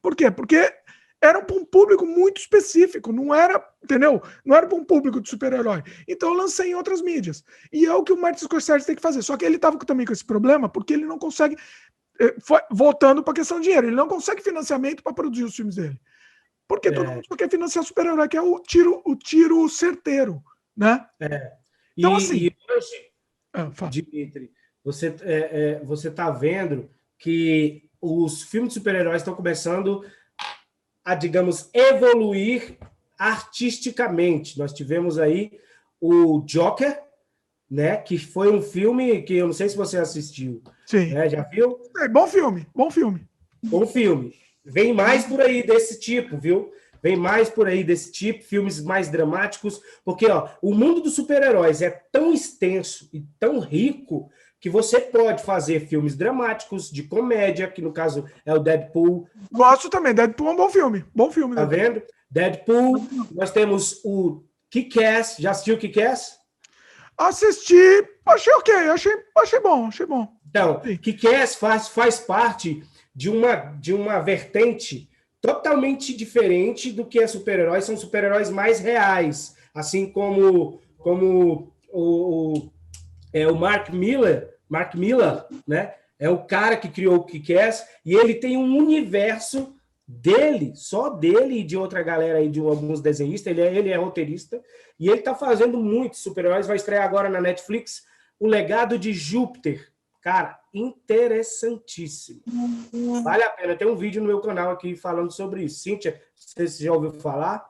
[SPEAKER 1] Por quê? Porque era para um público muito específico, não era, entendeu? Não era para um público de super-herói. Então eu lancei em outras mídias. E é o que o Martin Scorsese tem que fazer. Só que ele estava também com esse problema porque ele não consegue, voltando para a questão do dinheiro, ele não consegue financiamento para produzir os filmes dele. Porque todo mundo só quer financiar super-herói, que é o tiro certeiro, né?
[SPEAKER 3] Então, assim... E hoje, Dimitri, você está vendo que os filmes de super-heróis estão começando a, digamos, evoluir artisticamente. Nós tivemos aí o Joker, né? Que foi um filme que eu não sei se você assistiu.
[SPEAKER 1] Sim.
[SPEAKER 3] Né? Já viu?
[SPEAKER 1] Bom filme, bom filme.
[SPEAKER 3] Bom filme. Vem mais por aí desse tipo, viu? Vem mais por aí desse tipo, filmes mais dramáticos, porque o mundo dos super-heróis é tão extenso e tão rico que você pode fazer filmes dramáticos, de comédia, que no caso é o Deadpool.
[SPEAKER 1] Gosto também, Deadpool é um bom filme.
[SPEAKER 3] Tá vendo? Deadpool, nós temos o Kick-Ass, já assistiu o Kick-Ass?
[SPEAKER 1] Assisti, achei ok, achei bom.
[SPEAKER 3] Então, Kick-Ass faz parte de uma vertente totalmente diferente do que é super-heróis, são super-heróis mais reais, assim como o Mark Miller, né? É o cara que criou o Kick-Ass, e ele tem um universo dele, só dele e de outra galera aí, de alguns desenhistas, ele é roteirista, e ele tá fazendo muitos super-heróis, vai estrear agora na Netflix O Legado de Júpiter. Cara, interessantíssimo. Vale a pena. Tem um vídeo no meu canal aqui falando sobre isso. Cíntia, você já ouviu falar?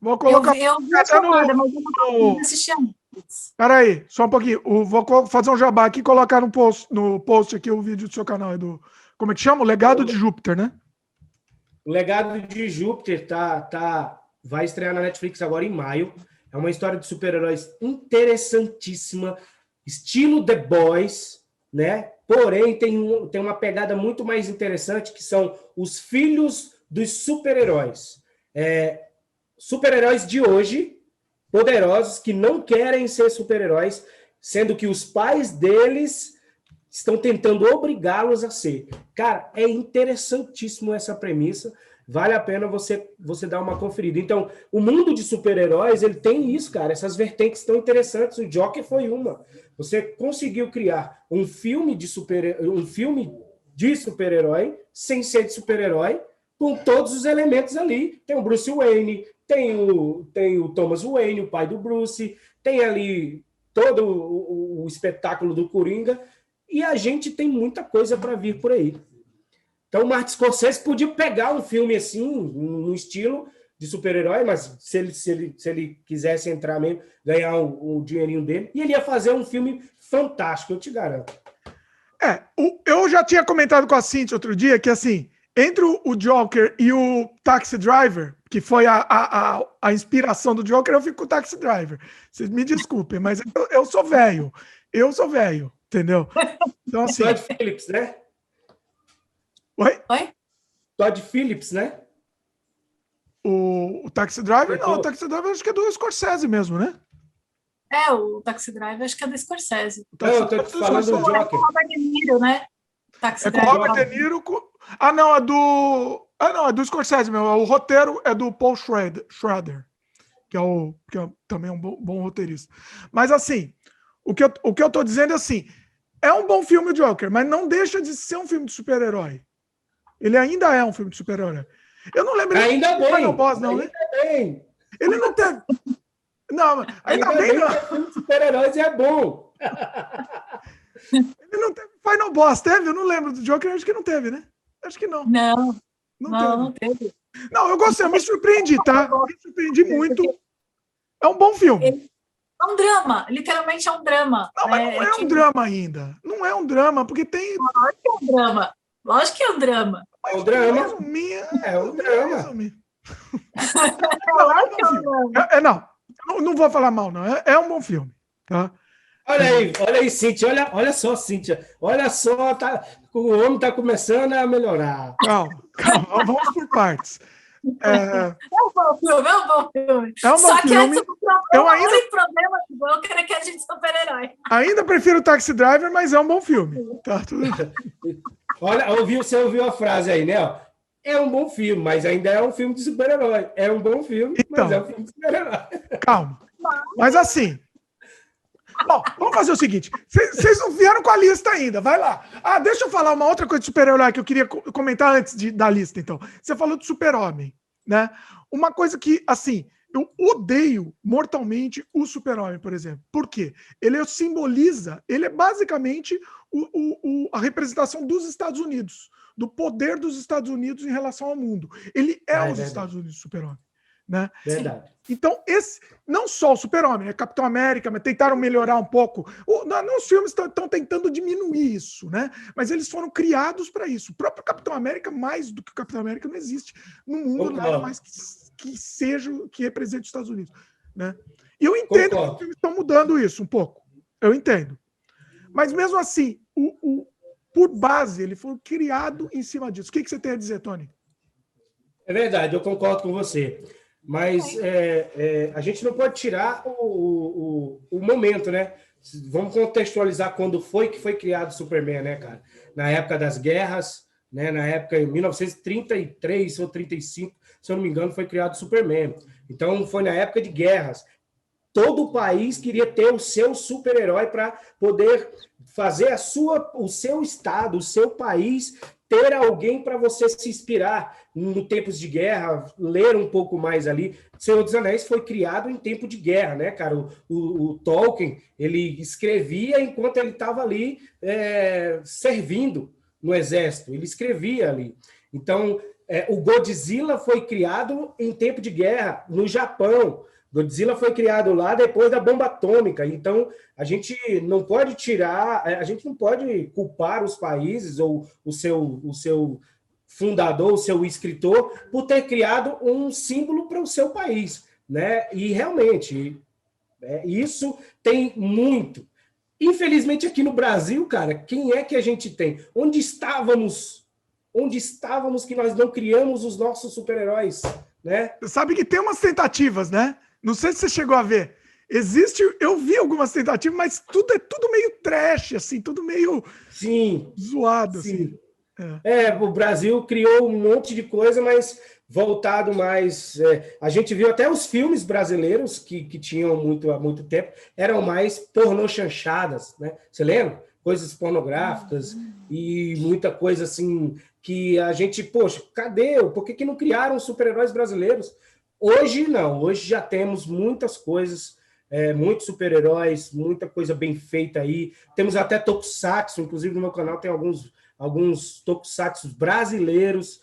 [SPEAKER 1] Vou colocar.
[SPEAKER 2] Eu vi a chamada, mas eu não consegui assistir antes.
[SPEAKER 1] Espera aí, só um pouquinho. Vou fazer um jabá aqui e colocar no post aqui o vídeo do seu canal, como é que chama? O Legado de Júpiter, né?
[SPEAKER 3] O Legado de Júpiter vai estrear na Netflix agora em maio. É uma história de super-heróis interessantíssima, estilo The Boys, né? Porém, tem uma pegada muito mais interessante, que são os filhos dos super-heróis. Super-heróis de hoje, poderosos, que não querem ser super-heróis, sendo que os pais deles estão tentando obrigá-los a ser. Cara, é interessantíssimo essa premissa. Vale a pena você dar uma conferida. Então, o mundo de super-heróis, ele tem isso, cara. Essas vertentes tão interessantes. O Joker foi uma. Você conseguiu criar um filme de super-herói sem ser de super-herói, com todos os elementos ali. Tem o Bruce Wayne, tem o Thomas Wayne, o pai do Bruce, tem ali todo o espetáculo do Coringa, e a gente tem muita coisa para vir por aí. Então, o Martin Scorsese podia pegar um filme assim, no estilo de super-herói, mas se ele quisesse entrar mesmo, ganhar o dinheirinho dele, e ele ia fazer um filme fantástico, eu te garanto.
[SPEAKER 1] Eu já tinha comentado com a Cintia outro dia que, assim, entre o Joker e o Taxi Driver, que foi a inspiração do Joker, eu fico com o Taxi Driver. Vocês me desculpem, mas eu sou velho. Eu sou velho, entendeu? Então, assim...
[SPEAKER 3] Todd Phillips, né?
[SPEAKER 1] Oi?
[SPEAKER 3] Todd Phillips, né?
[SPEAKER 1] O Taxi Driver? Não, o Taxi Driver acho que é do Scorsese mesmo, né?
[SPEAKER 2] O Taxi Driver acho que é do Scorsese.
[SPEAKER 3] Eu tô te falando do Joker.
[SPEAKER 2] É com o Robert De Niro, né?
[SPEAKER 1] Taxi Driver. Com o Robert De Niro... não, é do... é do Scorsese mesmo. O roteiro é do Paul Schrader, que é também um bom roteirista. Mas, assim, o que eu tô dizendo é assim, é um bom filme o Joker, mas não deixa de ser um filme de super-herói. Ele ainda é um filme de super-herói. Eu não lembro...
[SPEAKER 3] Ainda bem.
[SPEAKER 1] Final Boss, não, né?
[SPEAKER 3] Bem.
[SPEAKER 1] Ele não teve... Não, ainda bem não.
[SPEAKER 3] Filme de super-heróis é bom.
[SPEAKER 1] Ele não teve Final Boss, teve? Eu não lembro do Joker, acho que não teve, né? Acho que não.
[SPEAKER 2] Não teve.
[SPEAKER 1] Não, eu gostei, eu me surpreendi, tá? Me surpreendi muito. É um bom filme.
[SPEAKER 2] É um drama, literalmente é um drama.
[SPEAKER 1] Não, mas não é um drama ainda. Não é um drama, porque tem...
[SPEAKER 2] Lógico que é um drama. Lógico que é um drama.
[SPEAKER 3] É um drama.
[SPEAKER 1] É um drama.
[SPEAKER 2] Lógico que é um drama.
[SPEAKER 1] Não vou falar mal, não. É um bom filme, tá?
[SPEAKER 3] Olha aí, Cíntia. Olha só, Cíntia. Olha só, o homem está começando a melhorar.
[SPEAKER 1] Calma. Vamos por partes.
[SPEAKER 2] É um bom filme.
[SPEAKER 1] É um bom
[SPEAKER 2] Só que
[SPEAKER 1] filme.
[SPEAKER 2] o único problema do Joker é que a gente é super-herói.
[SPEAKER 1] Ainda prefiro o Taxi Driver, mas é um bom filme. Tá, tudo...
[SPEAKER 3] Olha, você ouviu a frase aí, né? É um bom filme, mas ainda é um filme de super-herói. É um bom filme, mas é um filme de super-herói.
[SPEAKER 1] Calma. Mas assim... Bom, vamos fazer o seguinte. Vocês não vieram com a lista ainda. Vai lá. Deixa eu falar uma outra coisa de super-herói que eu queria comentar antes da lista, então. Você falou do Super-Homem, né? Uma coisa que, assim, eu odeio mortalmente o Super-Homem, por exemplo. Por quê? Ele é basicamente a representação dos Estados Unidos, do poder dos Estados Unidos em relação ao mundo. Ele é os Estados Unidos, Super-Homem. Né?
[SPEAKER 3] Verdade.
[SPEAKER 1] Então, não só o Super-Homem, Capitão América, mas tentaram melhorar um pouco. Os filmes estão tentando diminuir isso, né? Mas eles foram criados para isso. O próprio Capitão América, mais do que o Capitão América, não existe no mundo nada mais que represente os Estados Unidos. Né? E eu entendo que os filmes estão mudando isso um pouco. Eu entendo. Mas mesmo assim, por base, ele foi criado em cima disso. O que você tem a dizer, Tony?
[SPEAKER 3] É verdade, eu concordo com você. Mas a gente não pode tirar o momento, né? Vamos contextualizar quando foi que foi criado o Superman, né, cara? Na época das guerras, né? Na época, em 1933 ou 35, se eu não me engano, foi criado o Superman. Então, foi na época de guerras. Todo o país queria ter o seu super-herói para poder fazer o seu estado, o seu país, ter alguém para você se inspirar no tempos de guerra, ler um pouco mais ali. Senhor dos Anéis foi criado em tempo de guerra, né, cara? O Tolkien, ele escrevia enquanto ele estava ali servindo no exército, ele escrevia ali. Então, o Godzilla foi criado em tempo de guerra no Japão. Godzilla foi criado lá depois da bomba atômica. Então, a gente não pode culpar os países ou o seu fundador, o seu escritor, por ter criado um símbolo para o seu país, né? E realmente, isso tem muito. Infelizmente, aqui no Brasil, cara, quem é que a gente tem? Onde estávamos que nós não criamos os nossos super-heróis, né?
[SPEAKER 1] Você sabe que tem umas tentativas, né? Não sei se você chegou a ver. Eu vi algumas tentativas, mas é tudo meio trash, assim, tudo meio zoado,
[SPEAKER 3] sim.
[SPEAKER 1] assim.
[SPEAKER 3] O Brasil criou um monte de coisa, mas voltado mais... a gente viu até os filmes brasileiros que tinham há muito tempo, eram mais pornochanchadas, né? Você lembra? Coisas pornográficas e muita coisa assim que a gente, poxa, cadê? Por que não criaram super-heróis brasileiros? Hoje não, hoje já temos muitas coisas, muitos super-heróis, muita coisa bem feita aí. Temos até tokusatsu, inclusive no meu canal tem alguns tokusatsu brasileiros.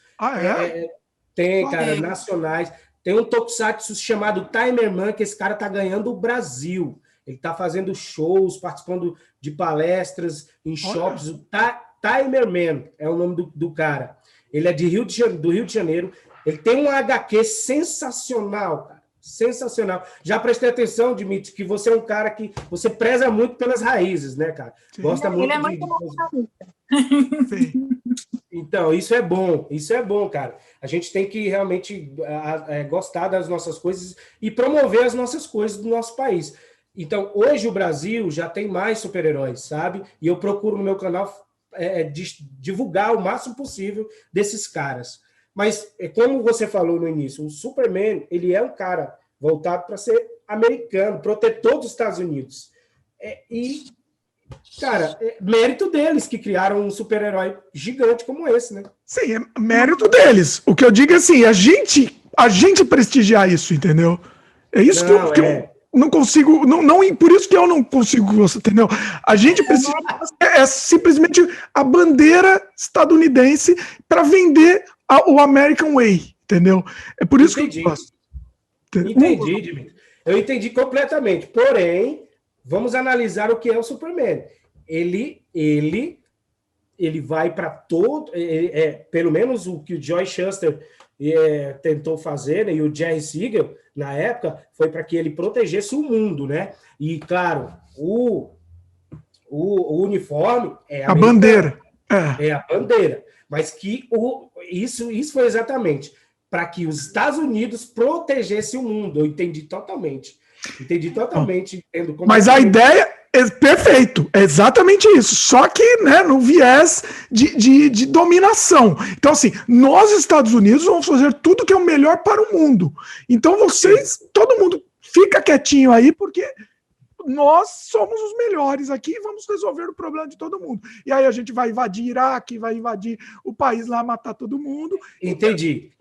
[SPEAKER 3] Tem, cara, nacionais. Tem um tokusatsu chamado Timerman, que esse cara tá ganhando o Brasil. Ele tá fazendo shows, participando de palestras em shops. O Timerman é o nome do cara. Ele é do Rio de Janeiro. Ele tem um HQ sensacional, cara. Sensacional. Já prestei atenção, Dimitri, que você é um cara que você preza muito pelas raízes, né, cara?
[SPEAKER 1] Sim.
[SPEAKER 3] Gosta muito
[SPEAKER 2] Ele é muito bom.
[SPEAKER 1] Sim.
[SPEAKER 3] Então, isso é bom, cara. A gente tem que realmente gostar das nossas coisas e promover as nossas coisas do nosso país. Então, hoje o Brasil já tem mais super-heróis, sabe? E eu procuro no meu canal divulgar o máximo possível desses caras. Mas, como você falou no início, o Superman, ele é um cara voltado para ser americano, protetor dos Estados Unidos. Cara, mérito deles que criaram um super-herói gigante como esse, né?
[SPEAKER 1] Sim, é mérito deles. O que eu digo é assim, a gente prestigiar isso, entendeu? É isso que eu não consigo, por isso que eu não consigo, entendeu? A gente precisa simplesmente a bandeira estadunidense para vender o American Way, entendeu? É por isso que eu gosto.
[SPEAKER 3] Entendi, Dimitri. Eu entendi completamente. Porém, vamos analisar o que é o Superman. Ele vai para todo... pelo menos o que o Joy Shuster tentou fazer, né, e o Jerry Siegel, na época, foi para que ele protegesse o mundo, né? E, claro, o uniforme é
[SPEAKER 1] a bandeira.
[SPEAKER 3] É a bandeira. Mas que isso foi exatamente para que os Estados Unidos protegessem o mundo. Eu entendi totalmente.
[SPEAKER 1] Mas a ideia é perfeito, é exatamente isso. Só que, né, no viés de dominação. Então, assim, nós, Estados Unidos, vamos fazer tudo que é o melhor para o mundo. Então, todo mundo fica quietinho aí, porque nós somos os melhores aqui e vamos resolver o problema de todo mundo. E aí a gente vai invadir Iraque, vai invadir o país lá, matar todo mundo.
[SPEAKER 3] Entendi.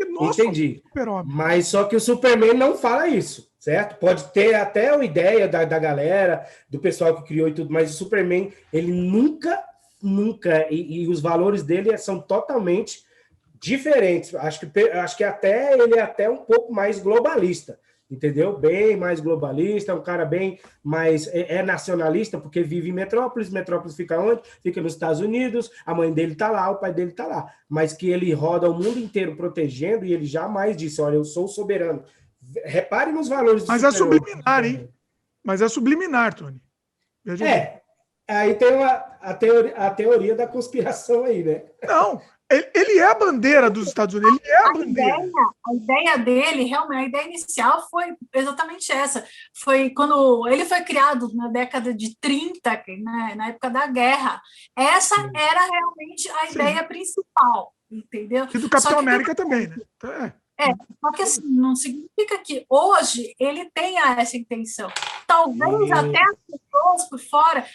[SPEAKER 3] Mas só que o Superman não fala isso, certo? Pode ter até a ideia da galera, do pessoal que criou e tudo, mas o Superman, ele nunca, e os valores dele são totalmente diferentes. Acho que ele é até um pouco mais globalista. Entendeu? Bem mais globalista, um cara bem mais nacionalista, porque vive em Metrópolis. Metrópolis fica onde? Fica nos Estados Unidos, a mãe dele tá lá, o pai dele tá lá. Mas que ele roda o mundo inteiro protegendo e ele jamais disse, olha, eu sou soberano. Repare nos valores do
[SPEAKER 1] Mas é subliminar, hein? Mas é subliminar, Tony.
[SPEAKER 3] Aí tem a teoria da conspiração aí, né?
[SPEAKER 1] Não, ele é a bandeira dos Estados Unidos, ele é a bandeira.
[SPEAKER 2] A ideia dele, realmente, a ideia inicial foi exatamente essa. Foi quando ele foi criado na década de 30, né, na época da guerra. Essa era realmente a ideia principal, entendeu?
[SPEAKER 1] E do Capitão América também, né?
[SPEAKER 2] Só que assim, não significa que hoje ele tenha essa intenção. Talvez até as pessoas por fora,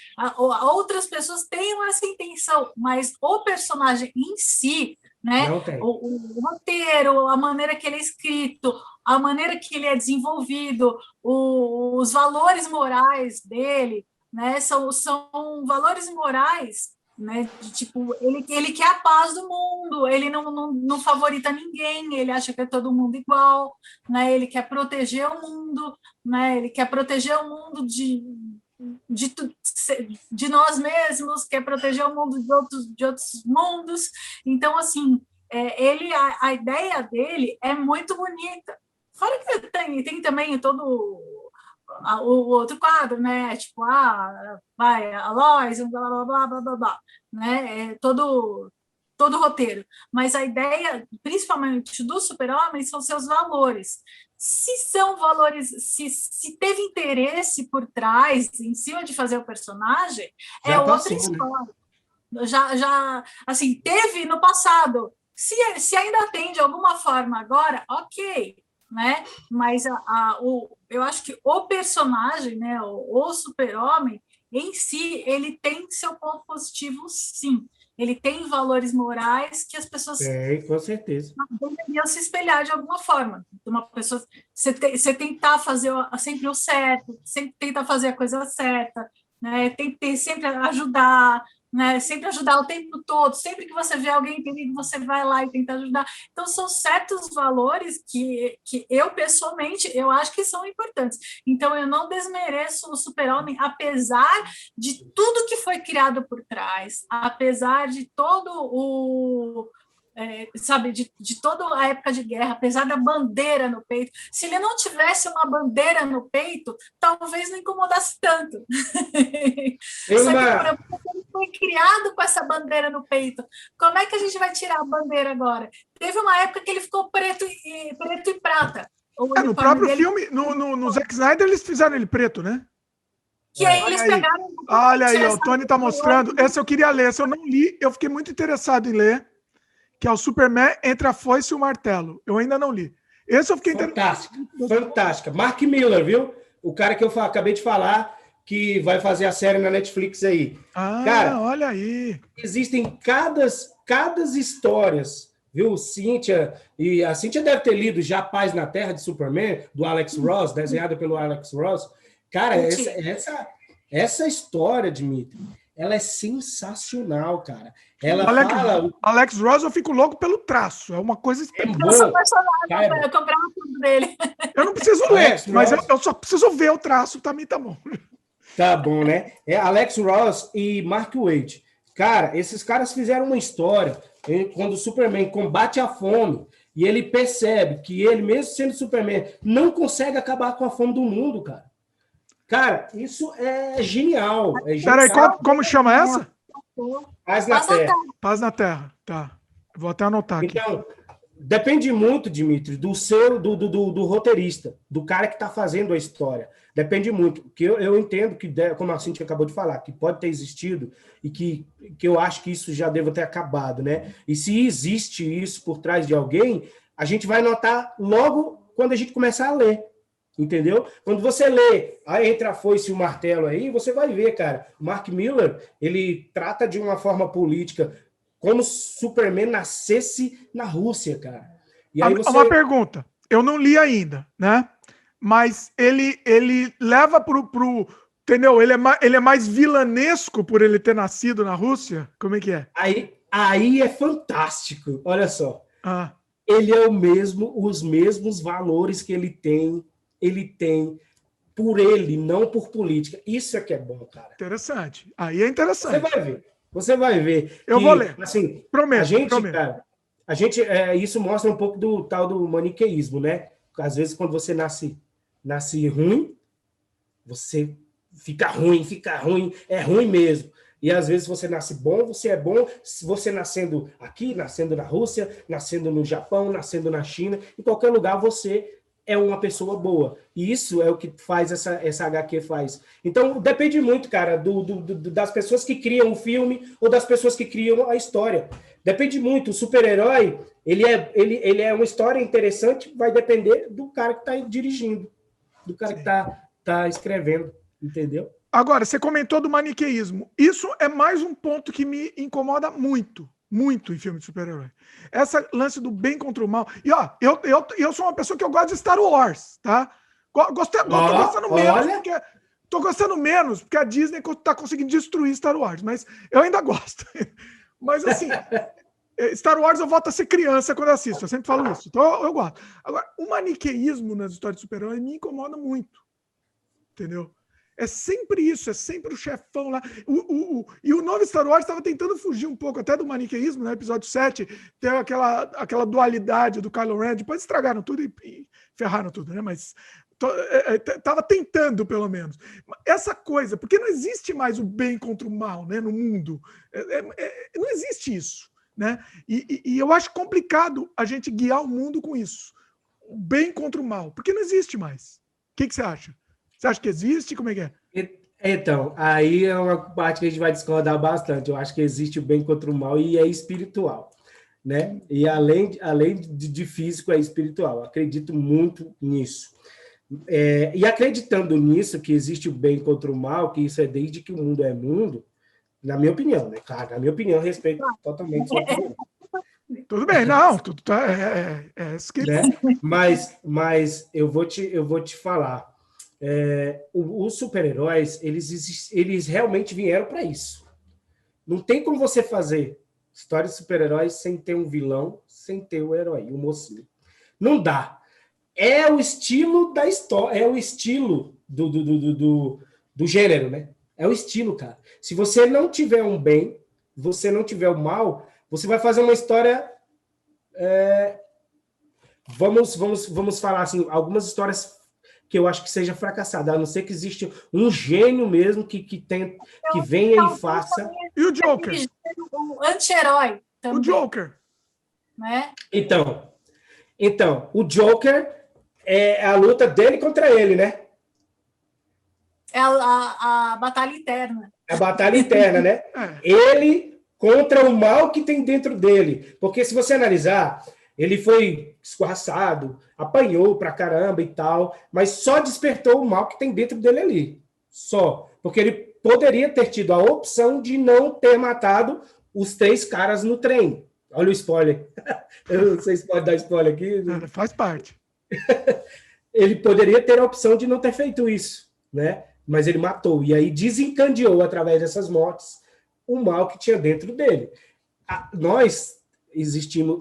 [SPEAKER 2] outras pessoas tenham essa intenção, mas o personagem em si, né, o roteiro, a maneira que ele é escrito, a maneira que ele é desenvolvido, os valores morais dele, né, são valores morais né? Tipo, ele quer a paz do mundo, ele não favorita ninguém, ele acha que é todo mundo igual, né? Ele quer proteger o mundo, né? Ele quer proteger o mundo de, de nós mesmos, quer proteger o mundo de outros mundos. Então, assim, a ideia dele é muito bonita. Fora que tem também todo o outro quadro, né? Tipo, vai, a Lois, blá, blá, blá, blá, blá, blá, né? Todo o roteiro. Mas a ideia, principalmente do Super-Homem, são seus valores. Se são valores, se teve interesse por trás, em cima de fazer o personagem,
[SPEAKER 3] Já
[SPEAKER 2] outra
[SPEAKER 3] passou,
[SPEAKER 2] história. Né? Já, assim, teve no passado. Se ainda tem de alguma forma agora, ok, né? Mas eu acho que o personagem, né, o Super-Homem, em si, ele tem seu ponto positivo, sim. Ele tem valores morais que as pessoas
[SPEAKER 3] com certeza.
[SPEAKER 2] deveriam se espelhar de alguma forma. Uma pessoa, você tentar fazer sempre o certo, sempre tentar fazer a coisa certa, né? Sempre ajudar, né? Sempre ajudar o tempo todo. Sempre que você vê alguém em perigo, você vai lá e tenta ajudar. Então, são certos valores que eu, pessoalmente, eu acho que são importantes. Então, eu não desmereço o Super-Homem, apesar de tudo que foi criado por trás, apesar de todo sabe, de toda a época de guerra, apesar da bandeira no peito. Se ele não tivesse uma bandeira no peito, talvez não incomodasse tanto. Só que ele foi criado com essa bandeira no peito. Como é que a gente vai tirar a bandeira agora? Teve uma época que ele ficou preto e prata.
[SPEAKER 1] No próprio filme, no Zack Snyder, eles fizeram ele preto, né?
[SPEAKER 2] Que aí eles pegaram...
[SPEAKER 1] Olha aí, o Tony está mostrando. Essa eu queria ler, essa eu não li, eu fiquei muito interessado em ler, que é o Superman entre a foice e o martelo. Eu ainda não li. Esse eu fiquei
[SPEAKER 3] Fantástica. Mark Miller, viu? O cara que eu acabei de falar que vai fazer a série na Netflix aí. Cara,
[SPEAKER 1] olha aí.
[SPEAKER 3] Existem cada histórias, viu? Cíntia, e a Cíntia deve ter lido já Paz na Terra de Superman, do Alex Ross, desenhada pelo Alex Ross. Cara, essa história, Dimitri, ela é sensacional, cara. Ela fala...
[SPEAKER 1] Alex Ross, eu fico louco pelo traço. É uma coisa
[SPEAKER 2] espetacular. Eu sou personagem, eu comprava tudo dele.
[SPEAKER 1] Eu não preciso ler, mas eu só preciso ver o traço, também tá bom.
[SPEAKER 3] Tá bom, né? É Alex Ross e Mark Waid. Cara, esses caras fizeram uma história quando o Superman combate a fome e ele percebe que ele, mesmo sendo Superman, não consegue acabar com a fome do mundo, cara. Cara, isso é genial.
[SPEAKER 1] Peraí, como chama essa?
[SPEAKER 3] Paz na Terra.
[SPEAKER 1] Paz na Terra, tá. Vou até anotar aqui.
[SPEAKER 3] Então, depende muito, Dimitri, do roteirista, do cara que está fazendo a história. Depende muito. Porque eu entendo que, como a Cíntia acabou de falar, que pode ter existido e que eu acho que isso já deva ter acabado, né? E se existe isso por trás de alguém, a gente vai notar logo quando a gente começar a ler. Entendeu? Quando você lê Entre a Foice e o Martelo aí, você vai ver, cara, o Mark Miller, ele trata de uma forma política como se Superman nascesse na Rússia, cara. E aí
[SPEAKER 1] Uma pergunta, eu não li ainda, né? Mas ele leva pro entendeu? Ele é mais vilanesco por ele ter nascido na Rússia? Como é que é?
[SPEAKER 3] Aí é fantástico, olha só. Ele é os mesmos valores que ele tem por ele, não por política. Isso é que é bom, cara.
[SPEAKER 1] Interessante. Aí é interessante.
[SPEAKER 3] Você vai ver.
[SPEAKER 1] Eu vou ler.
[SPEAKER 3] Assim,
[SPEAKER 1] prometo.
[SPEAKER 3] Cara, isso mostra um pouco do tal do maniqueísmo, né? Às vezes, quando você nasce ruim, você fica ruim, é ruim mesmo. E às vezes você nasce bom, você é bom. Você nascendo aqui, nascendo na Rússia, nascendo no Japão, nascendo na China, em qualquer lugar você é uma pessoa boa. E isso é o que faz essa HQ faz. Então, depende muito, cara, das pessoas que criam o filme ou das pessoas que criam a história. Depende muito. O super-herói, ele é uma história interessante, vai depender do cara que está dirigindo, do cara que tá escrevendo, entendeu?
[SPEAKER 1] Agora, você comentou do maniqueísmo. Isso é mais um ponto que me incomoda muito em filme de super-herói. Essa lance do bem contra o mal. E, ó, eu sou uma pessoa que eu gosto de Star Wars, tá? Tô gostando mesmo, porque Tô gostando menos, porque a Disney tá conseguindo destruir Star Wars, mas eu ainda gosto. Mas assim, Star Wars eu volto a ser criança quando assisto, eu sempre falo isso. Então eu gosto. Agora, o maniqueísmo nas histórias de super-herói me incomoda muito. Entendeu? É sempre isso, é sempre o chefão lá. E o novo Star Wars estava tentando fugir um pouco até do maniqueísmo, né? Episódio 7, tem aquela dualidade do Kylo Ren, depois estragaram tudo e ferraram tudo, né? Mas estava tentando, pelo menos. Essa coisa, porque não existe mais o bem contra o mal, né, no mundo. Não existe isso, né? E eu acho complicado a gente guiar o mundo com isso. O bem contra o mal, porque não existe mais. O que você acha? Você acha que existe? Como é que é?
[SPEAKER 3] Então, aí é uma parte que a gente vai discordar bastante. Eu acho que existe o bem contra o mal e é espiritual, né? E além de físico, é espiritual. Acredito muito nisso. E acreditando nisso, que existe o bem contra o mal, que isso é desde que o mundo é mundo, na minha opinião, né? Claro, na minha opinião, respeito totalmente sua opinião.
[SPEAKER 1] Tudo bem, não, tudo tá,
[SPEAKER 3] né? Mas eu vou te falar. Os super-heróis, eles realmente vieram para isso. Não tem como você fazer história de super-heróis sem ter um vilão, sem ter o herói, o mocinho. Não dá. É o estilo da história, é o estilo do gênero, né? É o estilo, cara. Se você não tiver um bem, você não tiver o mal, você vai fazer uma história... Vamos falar assim, algumas histórias que eu acho que seja fracassada, a não ser que exista um gênio mesmo que venha e faça.
[SPEAKER 1] E o Joker?
[SPEAKER 2] O anti-herói também.
[SPEAKER 1] O Joker.
[SPEAKER 2] Né?
[SPEAKER 3] Então, o Joker é a luta dele contra ele, né?
[SPEAKER 2] É a batalha interna.
[SPEAKER 3] A batalha interna, né? Ele contra o mal que tem dentro dele. Porque se você analisar, ele foi escorraçado, apanhou pra caramba e tal, mas só despertou o mal que tem dentro dele ali. Só. Porque ele poderia ter tido a opção de não ter matado os 3 caras no trem. Olha o spoiler. Eu não sei se pode dar spoiler aqui.
[SPEAKER 1] Faz parte.
[SPEAKER 3] Ele poderia ter a opção de não ter feito isso, né? Mas ele matou. E aí desencadeou, através dessas mortes, o mal que tinha dentro dele. Nós existimos,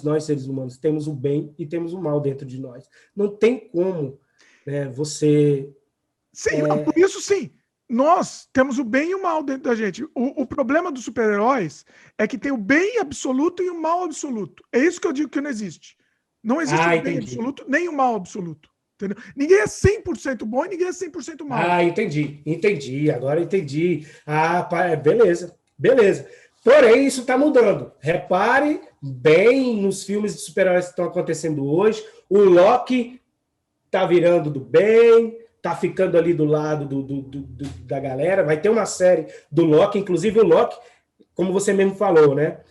[SPEAKER 3] nós seres humanos, temos o bem e temos o mal dentro de nós. Não tem como você...
[SPEAKER 1] Sim, não, por isso sim. Nós temos o bem e o mal dentro da gente. O problema dos super-heróis é que tem o bem absoluto e o mal absoluto. É isso que eu digo que não existe. Não existe o bem absoluto nem o mal absoluto. Entendeu? Ninguém é 100% bom e ninguém é 100% mal.
[SPEAKER 3] Entendi. Agora entendi. Beleza. Porém, isso está mudando. Repare bem nos filmes de super-heróis que estão acontecendo hoje. O Loki está virando do bem, está ficando ali do lado da galera. Vai ter uma série do Loki, inclusive o Loki, como você mesmo falou, né?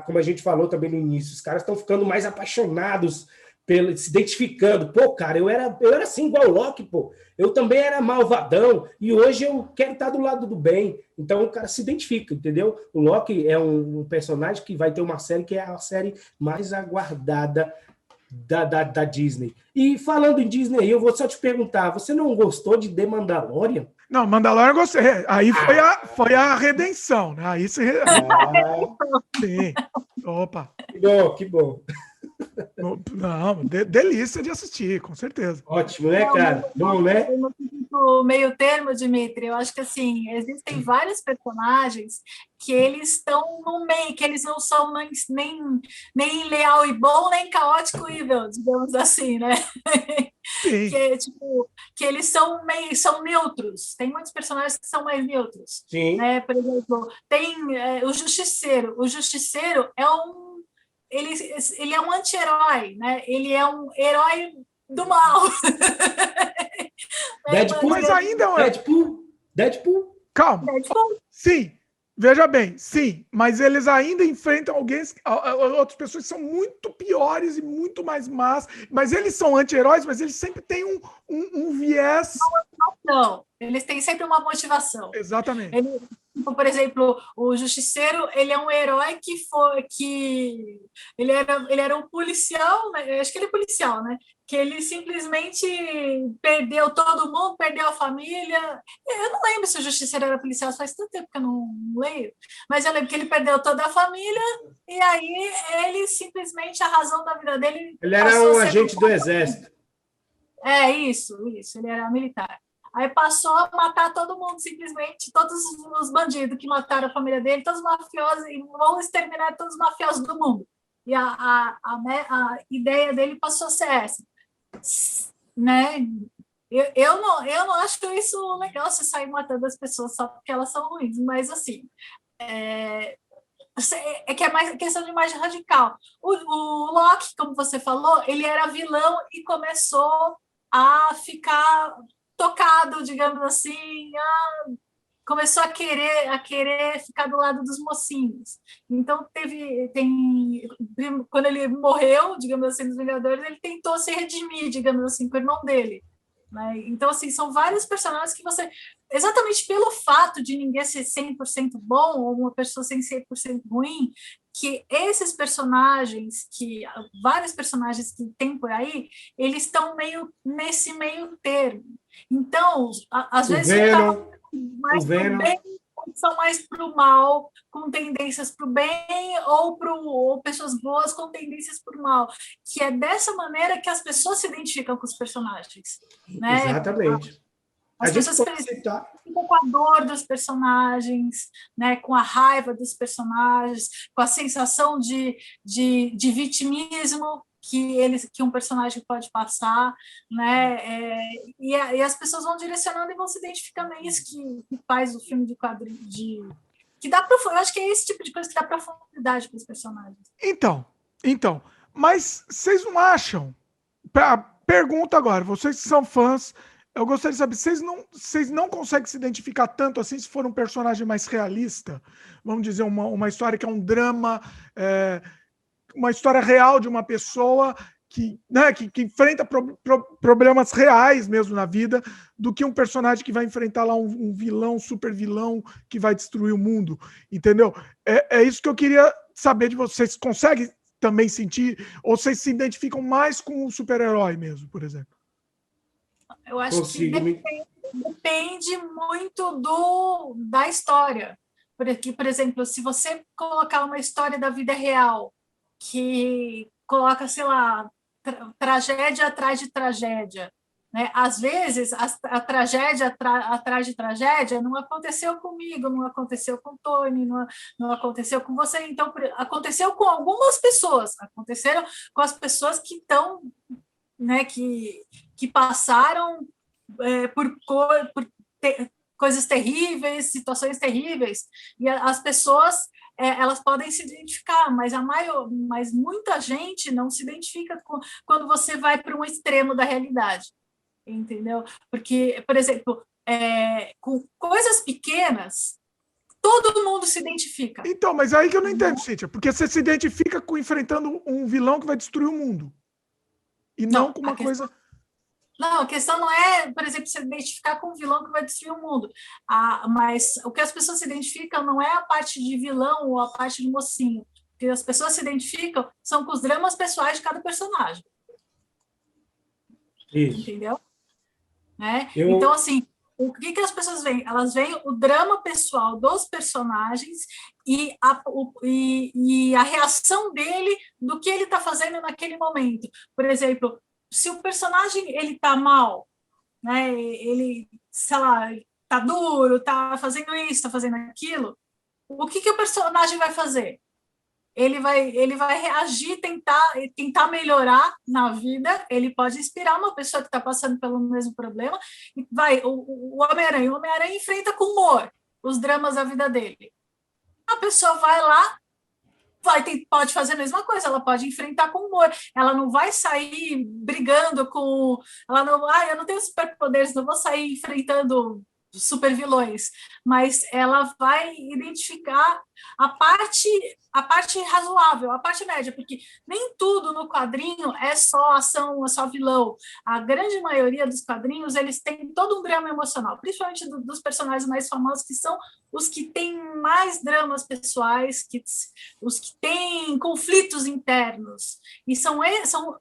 [SPEAKER 3] Como a gente falou também no início, os caras estão ficando mais apaixonados, se identificando. Pô, cara, eu era assim igual o Loki, pô. Eu também era malvadão e hoje eu quero estar do lado do bem. Então o cara se identifica, entendeu? O Loki é um personagem que vai ter uma série que é a série mais aguardada da Disney. E falando em Disney, eu vou só te perguntar, você não gostou de The Mandalorian?
[SPEAKER 1] Não, Mandalorian eu gostei. Aí foi a redenção, né? Aí você... Sim. Opa.
[SPEAKER 3] Que bom.
[SPEAKER 1] Não, delícia de assistir, com certeza.
[SPEAKER 3] Ótimo, né, cara? Bom, né?
[SPEAKER 2] O meio termo, Dimitri, eu acho que assim, existem vários personagens que eles estão no meio, que eles não são nem leal e bom, nem caótico e evil, digamos assim, né?
[SPEAKER 1] Sim.
[SPEAKER 2] Que eles são neutros. Tem muitos personagens que são mais neutros.
[SPEAKER 3] Sim.
[SPEAKER 2] Né? Por exemplo, tem o Justiceiro. O Justiceiro é ele é um anti-herói, né? Ele é um herói do mal.
[SPEAKER 3] Deadpool,
[SPEAKER 1] mas ainda é
[SPEAKER 3] Deadpool.
[SPEAKER 1] Calma.
[SPEAKER 2] Deadpool.
[SPEAKER 1] Sim, veja bem, sim, mas eles ainda enfrentam outras pessoas que são muito piores e muito mais más, mas eles são anti-heróis, mas eles sempre têm um viés...
[SPEAKER 2] Não. Eles têm sempre uma motivação.
[SPEAKER 1] Exatamente.
[SPEAKER 2] Por exemplo, o Justiceiro, ele é um herói que ele era um policial, né? Acho que ele é policial, né? Que ele simplesmente perdeu todo mundo, perdeu a família. Eu não lembro se o Justiceiro era policial, faz tanto tempo que eu não leio, mas eu lembro que ele perdeu toda a família e aí ele simplesmente, a razão da vida dele...
[SPEAKER 3] Ele era um agente do exército.
[SPEAKER 2] Isso, ele era militar. Aí passou a matar todo mundo, simplesmente, todos os bandidos que mataram a família dele, todos os mafiosos, e vão exterminar todos os mafiosos do mundo. E a ideia dele passou a ser essa. Né? Eu não acho isso legal, você sair matando as pessoas só porque elas são ruins, mas assim, que é mais questão de imagem radical. O Loki, como você falou, ele era vilão e começou a ficar tocado, digamos assim, começou a querer ficar do lado dos mocinhos. Então, quando ele morreu, digamos assim, nos Vingadores, ele tentou se redimir, digamos assim, com o irmão dele. Né? Então, assim, são vários personagens que você... Exatamente pelo fato de ninguém ser 100% bom ou uma pessoa ser 100% ruim, que esses personagens, vários personagens que tem por aí, eles estão meio nesse meio termo. Então, às vezes mais pro bem, são mais para o mal, com tendências para o bem, ou pessoas boas com tendências para o mal. Que é dessa maneira que as pessoas se identificam com os personagens. Né?
[SPEAKER 3] Exatamente.
[SPEAKER 2] As pessoas ficam com a dor dos personagens, né? Com a raiva dos personagens, com a sensação de vitimismo que um personagem pode passar, né? E as pessoas vão direcionando e vão se identificando. É isso que faz o filme de quadrinho, que dá eu acho que é esse tipo de coisa que dá profundidade para os personagens.
[SPEAKER 1] Então, mas vocês não acham? Pergunta agora, vocês que são fãs, eu gostaria de saber, vocês não conseguem se identificar tanto assim se for um personagem mais realista? Vamos dizer, uma história que é um drama, uma história real de uma pessoa que enfrenta problemas reais mesmo na vida, do que um personagem que vai enfrentar lá um vilão, um super vilão, que vai destruir o mundo, entendeu? É isso que eu queria saber de vocês. Vocês conseguem também sentir, ou vocês se identificam mais com o super-herói mesmo, por exemplo?
[SPEAKER 2] Eu acho que depende muito da história. Porque, por exemplo, se você colocar uma história da vida real, que coloca, sei lá, tragédia atrás de tragédia, né? Às vezes, a tragédia atrás de tragédia não aconteceu comigo, não aconteceu com o Tony, não aconteceu com você. Então, aconteceu com algumas pessoas, aconteceram com as pessoas que estão, né, que passaram por coisas terríveis, situações terríveis, e as pessoas elas podem se identificar, mas muita gente não se identifica quando você vai para um extremo da realidade, entendeu? Porque, por exemplo, com coisas pequenas, todo mundo se identifica.
[SPEAKER 1] Então, mas aí que eu não entendo, Cíntia, porque você se identifica enfrentando um vilão que vai destruir o mundo, e não com uma coisa...
[SPEAKER 2] Não, a questão não é, por exemplo, se identificar com um vilão que vai destruir o mundo. Mas o que as pessoas se identificam não é a parte de vilão ou a parte de mocinho. O que as pessoas se identificam são com os dramas pessoais de cada personagem.
[SPEAKER 3] Isso.
[SPEAKER 2] Entendeu? Então, assim, o que as pessoas veem? Elas veem o drama pessoal dos personagens e a reação dele do que ele está fazendo naquele momento. Por exemplo, se o personagem ele tá mal, né? Ele, sei lá, tá duro, tá fazendo isso, tá fazendo aquilo, o que o personagem vai fazer? Ele vai reagir, tentar melhorar na vida. Ele pode inspirar uma pessoa que está passando pelo mesmo problema. O Homem-Aranha enfrenta com humor os dramas da vida dele. A pessoa vai lá, pode fazer a mesma coisa, ela pode enfrentar com humor, ela não vai sair brigando com... eu não tenho superpoderes, não vou sair enfrentando super vilões, mas ela vai identificar a parte razoável, a parte média, porque nem tudo no quadrinho é só ação, é só vilão. A grande maioria dos quadrinhos, eles têm todo um drama emocional, principalmente dos personagens mais famosos, que são os que têm mais dramas pessoais, os que têm conflitos internos. E são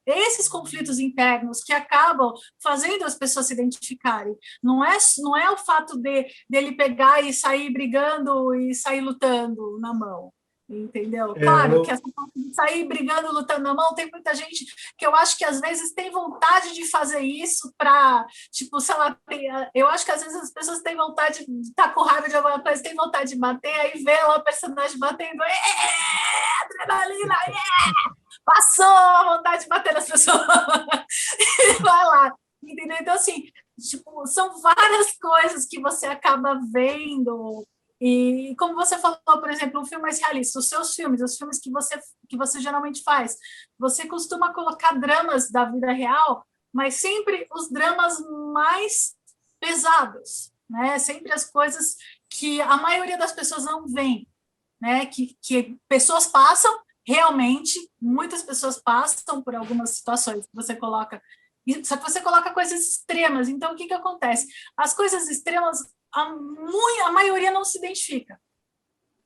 [SPEAKER 2] esses conflitos internos que acabam fazendo as pessoas se identificarem. Não é o fato dele pegar e sair brigando e sair lutando na mão. Entendeu? Claro que essa parte de sair brigando, lutando na mão, tem muita gente que eu acho que às vezes tem vontade de fazer isso para, tipo, sei lá, eu acho que às vezes as pessoas têm vontade de estar com raiva de alguma coisa, têm vontade de bater, aí vê lá o personagem batendo, adrenalina, passou a vontade de bater nas pessoas, e vai lá, entendeu? Então, assim, tipo, são várias coisas que você acaba vendo. E como você falou, por exemplo, um filme mais realista, os seus filmes, os filmes que você geralmente faz, você costuma colocar dramas da vida real, mas sempre os dramas mais pesados, né? Sempre as coisas que a maioria das pessoas não vê, né? Que pessoas passam, realmente, muitas pessoas passam por algumas situações que você coloca, só que você coloca coisas extremas. Então, o que acontece? As coisas extremas, a maioria não se identifica.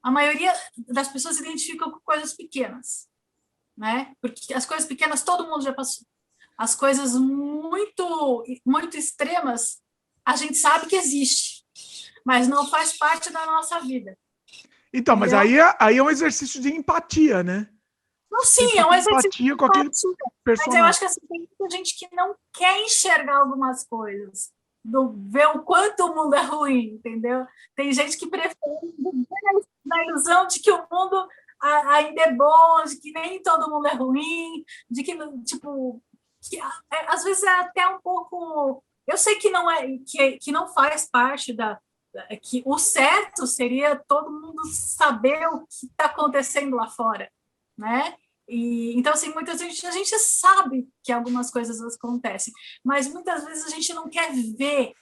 [SPEAKER 2] A maioria das pessoas se identificam com coisas pequenas, né? Porque as coisas pequenas todo mundo já passou. As coisas muito, muito extremas, a gente sabe que existe, mas não faz parte da nossa vida.
[SPEAKER 1] Então, mas aí é um exercício de empatia, né?
[SPEAKER 2] Não, sim, é um exercício
[SPEAKER 1] de empatia com aquele personagem.
[SPEAKER 2] Mas eu acho que assim, tem muita gente que não quer enxergar algumas coisas, ver o quanto o mundo é ruim, entendeu? Tem gente que prefere na ilusão de que o mundo ainda é bom, de que nem todo mundo é ruim, de que, tipo, às vezes é até um pouco... Eu sei que não é, que não faz parte que o certo seria todo mundo saber o que está acontecendo lá fora, né? Então, assim, muitas vezes a gente sabe que algumas coisas acontecem, mas muitas vezes a gente não quer ver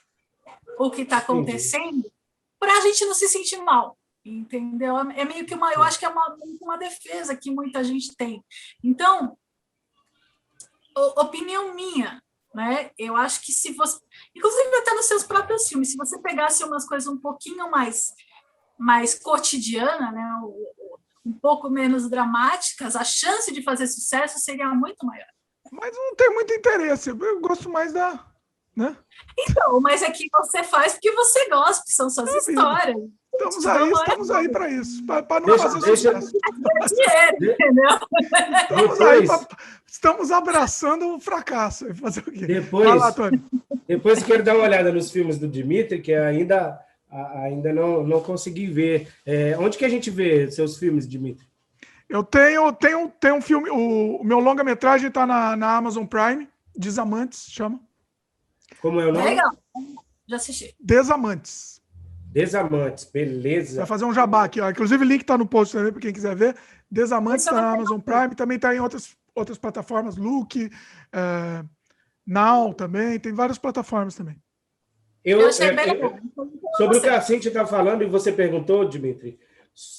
[SPEAKER 2] o que está acontecendo para a gente não se sentir mal, entendeu? É meio que eu acho que é uma defesa que muita gente tem. Então, opinião minha, né? Eu acho que se você, inclusive até nos seus próprios filmes, se você pegasse umas coisas um pouquinho mais cotidiana, né? Um pouco menos dramáticas, a chance de fazer sucesso seria muito maior.
[SPEAKER 1] Mas não tem muito interesse, eu gosto mais da... Né?
[SPEAKER 2] Então, mas é que você faz porque você gosta, que são suas histórias.
[SPEAKER 1] Estamos aí para isso, para não fazer sucesso.
[SPEAKER 2] Dinheiro, entendeu?
[SPEAKER 1] Estamos abraçando o fracasso. Fazer o quê?
[SPEAKER 3] Vai lá, Tony. Depois quero dar uma olhada nos filmes do Dmitry, que ainda não consegui ver. Onde que a gente vê seus filmes, Dmitry?
[SPEAKER 1] Eu tenho um filme, o meu longa-metragem está na Amazon Prime, Desamantes, chama.
[SPEAKER 3] Como é o nome?
[SPEAKER 2] Legal, já assisti.
[SPEAKER 1] Desamantes,
[SPEAKER 3] beleza.
[SPEAKER 1] Vai fazer um jabá aqui, ó. Inclusive o link está no post também, para quem quiser ver. Desamantes está na Amazon Prime, também está em outras plataformas, Look, Now também, tem várias plataformas também.
[SPEAKER 2] Eu achei bem legal.
[SPEAKER 3] Sobre o que a Cíntia está falando, e você perguntou, Dmitry,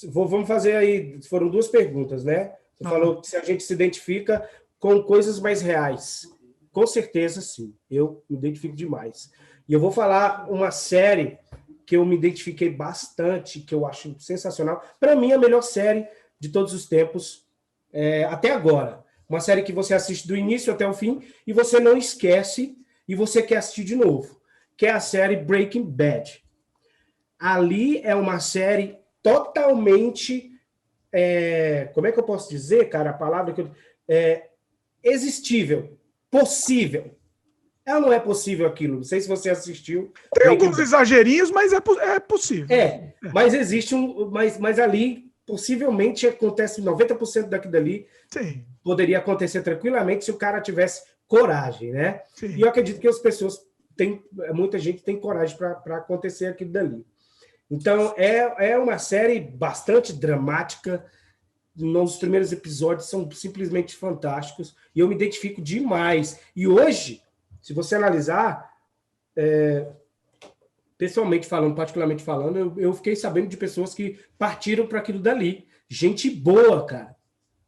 [SPEAKER 3] vamos fazer aí, foram duas perguntas, né? Você falou que se a gente se identifica com coisas mais reais. Com certeza, sim. Eu me identifico demais. E eu vou falar uma série que eu me identifiquei bastante, que eu acho sensacional. Para mim, a melhor série de todos os tempos, até agora. Uma série que você assiste do início até o fim e você não esquece e você quer assistir de novo, que é a série Breaking Bad. Ali é uma série totalmente... como é que eu posso dizer, cara? A palavra que existível. Possível. Ela não é possível aquilo. Não sei se você assistiu.
[SPEAKER 1] Tem alguns exagerinhos, mas é possível.
[SPEAKER 3] Mas existe mas ali, possivelmente, acontece 90% daquilo dali.
[SPEAKER 1] Sim.
[SPEAKER 3] Poderia acontecer tranquilamente se o cara tivesse coragem, né?
[SPEAKER 1] Sim.
[SPEAKER 3] E eu acredito que as pessoas muita gente tem coragem para acontecer aquilo dali. Então, é uma série bastante dramática. Nos primeiros episódios são simplesmente fantásticos e eu me identifico demais. E hoje, se você analisar, pessoalmente falando, particularmente falando, eu fiquei sabendo de pessoas que partiram para aquilo dali. Gente boa, cara.